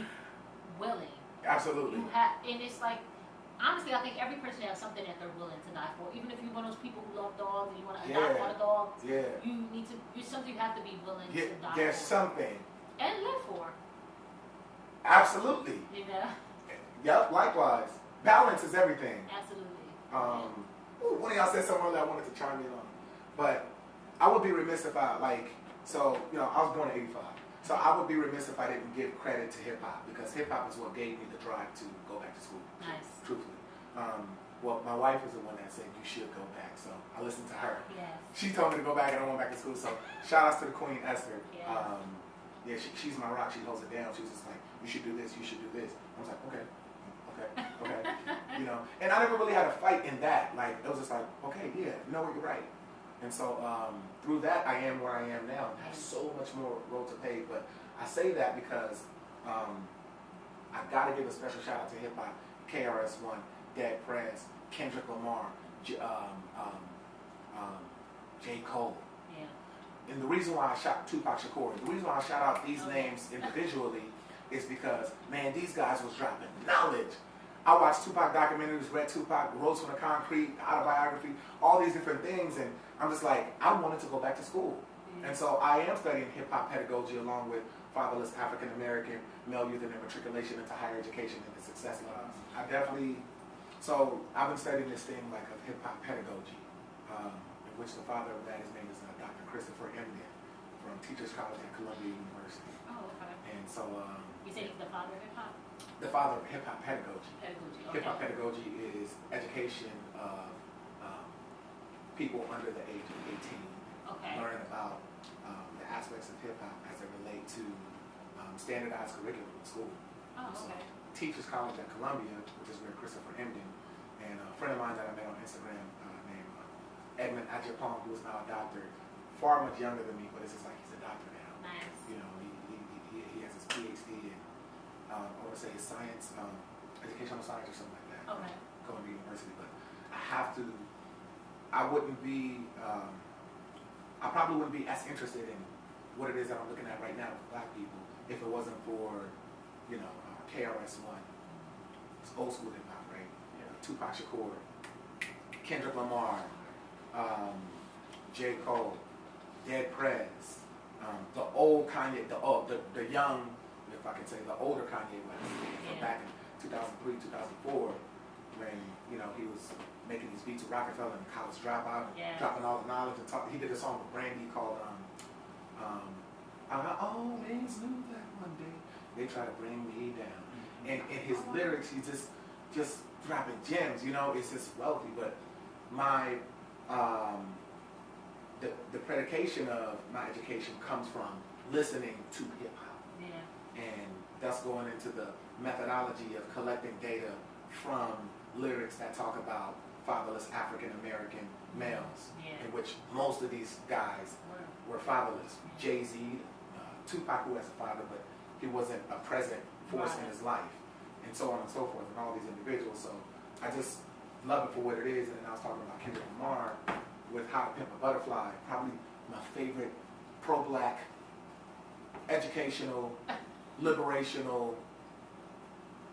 willing. Absolutely. And it's like, honestly, I think every person has something that they're willing to die for. Even if you're one of those people who love dogs and you want to adopt one of the dogs, it's something you have to be willing to die there's for. Something. And live for. Absolutely. You know? Yep, likewise. Balance is everything. Absolutely. One of y'all said something that I wanted to chime in on. But I would be remiss if I, you know, I was born in 85. So I would be remiss if I didn't give credit to hip-hop, because hip-hop is what gave me the drive to go back to school. Nice. Truthfully. Well, my wife is the one that said you should go back, so I listened to her. Yes. She told me to go back and I went back to school, so shout outs to the Queen Esther. Yes. She's my rock, she holds it down. She's just like, you should do this, you should do this. I was like, okay. okay. You know, and I never really had a fight in that. Like, it was just like, okay, yeah, you know what, you're right. And so through that, I am where I am now. I have so much more road to pave. But I say that because I got to give a special shout out to hip hop, KRS-One, Dead Prez, Kendrick Lamar, J. Cole. Yeah. And the reason why I shout Tupac Shakur, the reason why I shout out these names individually is because, man, these guys was dropping knowledge. I watched Tupac documentaries, read Tupac, Rose from the Concrete, autobiography, all these different things, and I'm just like, I wanted to go back to school. And so I am studying hip-hop pedagogy along with fatherless African-American male youth and their matriculation into higher education and the success levels. So I've been studying this thing like of hip-hop pedagogy, in which the father of that, his name is Dr. Christopher Emden from Teachers College at Columbia University. Oh, okay. And so you say he's the father of hip-hop? The father of hip-hop pedagogy. Pedagogy, okay. Hip-hop pedagogy is education of people under the age of 18. Okay. Learn about the aspects of hip-hop as they relate to standardized curriculum in school. Oh, So, okay. Teachers College at Columbia, which is where Christopher Emden, and a friend of mine that I met on Instagram named Edmund Ajapong, who is now a doctor, far much younger than me, but it's just like he's a doctor now. Nice. You know, he has his PhD in, I want to say science, educational science or something like that. Okay. Columbia University, but I probably wouldn't be as interested in what it is that I'm looking at right now with black people if it wasn't for, you know, KRS-One. It's old school hip hop, right? Yeah. Tupac Shakur, Kendrick Lamar, J. Cole, Dead Prez, the old Kanye, the young, if I can say, the older Kanye West, from back in 2003, 2004, when, you know, he was making these beats with Rockefeller and College Dropout, and dropping all the knowledge and talk. He did a song with Brandy called I always knew that one day they try to bring me down. And in his lyrics, he's just dropping gems, you know, it's just wealthy. But my the predication of my education comes from listening to hip hop. Yeah. And that's going into the methodology of collecting data from lyrics that talk about fatherless African American males, in which most of these guys were fatherless. Jay-Z, Tupac, who has a father, but he wasn't a present force in his life, and so on and so forth, and all these individuals. So I just love it for what it is. And then I was talking about Kendrick Lamar with How to Pimp a Butterfly, probably my favorite pro-black, educational, liberational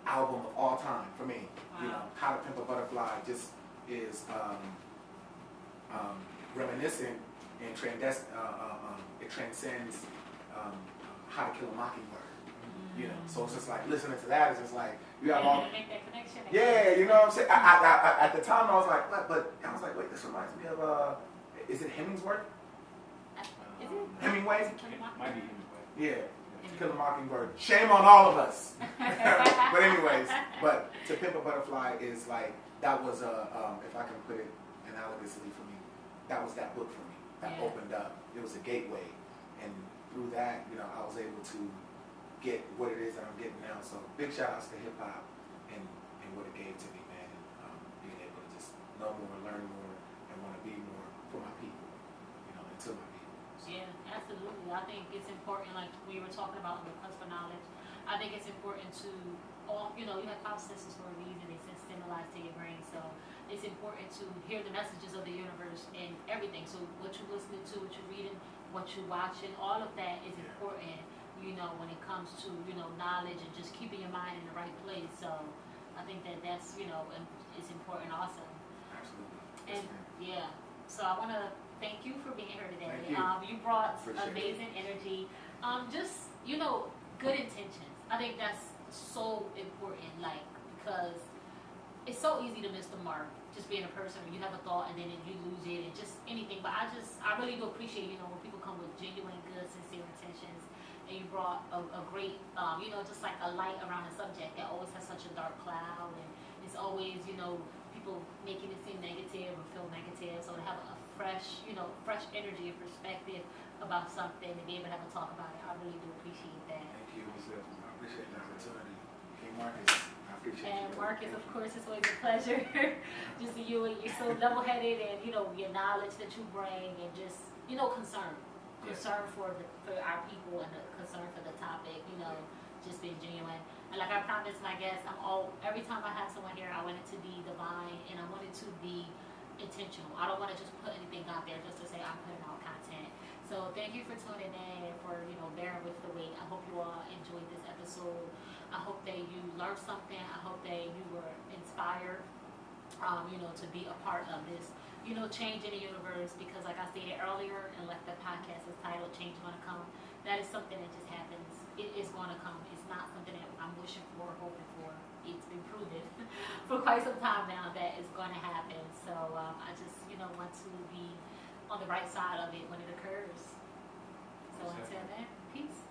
album of all time for me. You know, How to Pimp a Butterfly just is reminiscent and it transcends How to Kill a Mockingbird. You know, so it's just like listening to that. It's just like you have all. Make that connection. Yeah, you know what I'm saying. I at the time I was like, what? But I was like, wait, this reminds me of is it Hemingway? Is it? Hemingway? It might be Hemingway. Yeah. Kill a Mockingbird. Shame on all of us. But anyways, but To Pimp a Butterfly is like, that was if I can put it analogously for me, that was that book for me. That opened up. It was a gateway. And through that, you know, I was able to get what it is that I'm getting now. So big shout outs to hip hop and what it gave to me, man. And being able to just know more, learn more, and want to be more for my people, you know, and to my people. So. Yeah, absolutely. I think it's important, like we were talking about the quest for knowledge. I think it's important to all, you know, you have 5 senses for a reason. They send stimuli to your brain. So it's important to hear the messages of the universe and everything. So what you're listening to, what you're reading, what you're watching, all of that is important, you know, when it comes to, you know, knowledge and just keeping your mind in the right place. So I think that's, you know, it's important also. Absolutely. And yeah, so I want to thank you for being here today. Thank you. You brought Appreciate amazing energy. Just, you know, good intentions. I think that's so important, like, because it's so easy to miss the mark, just being a person when you have a thought and then you lose it and just anything. But I really do appreciate, you know, when people come with genuine, good, sincere intentions. And you brought a great, you know, just like a light around a subject that always has such a dark cloud, and it's always, you know, people making it seem negative or feel negative. So to have a fresh, you know, fresh energy and perspective about something and be able to have a talk about it, I really do appreciate that. Thank you. I appreciate the opportunity. Hey, Marcus, I I appreciate And you. Marcus, of course, it's always a pleasure to see you, and you're so level-headed, and your knowledge that you bring, and just concern Yes. for our people, and the concern for the topic. Just being genuine. And like I promised my guests, every time I have someone here, I want it to be divine, and I want it to be intentional. I don't want to just put anything out there just to say I'm putting out content. So thank you for tuning in and for bearing with the wait. I hope you all enjoyed this episode. I hope that you learned something. I hope that you were inspired, to be a part of this, change in the universe. Because like I stated earlier, and like the podcast is titled "Change is Gonna Come," that is something that just happens. It is going to come. It's not something that I'm wishing for or hoping for. It's been proven for quite some time now that it's going to happen. So I just, want to be on the right side of it when it occurs. So until then, peace.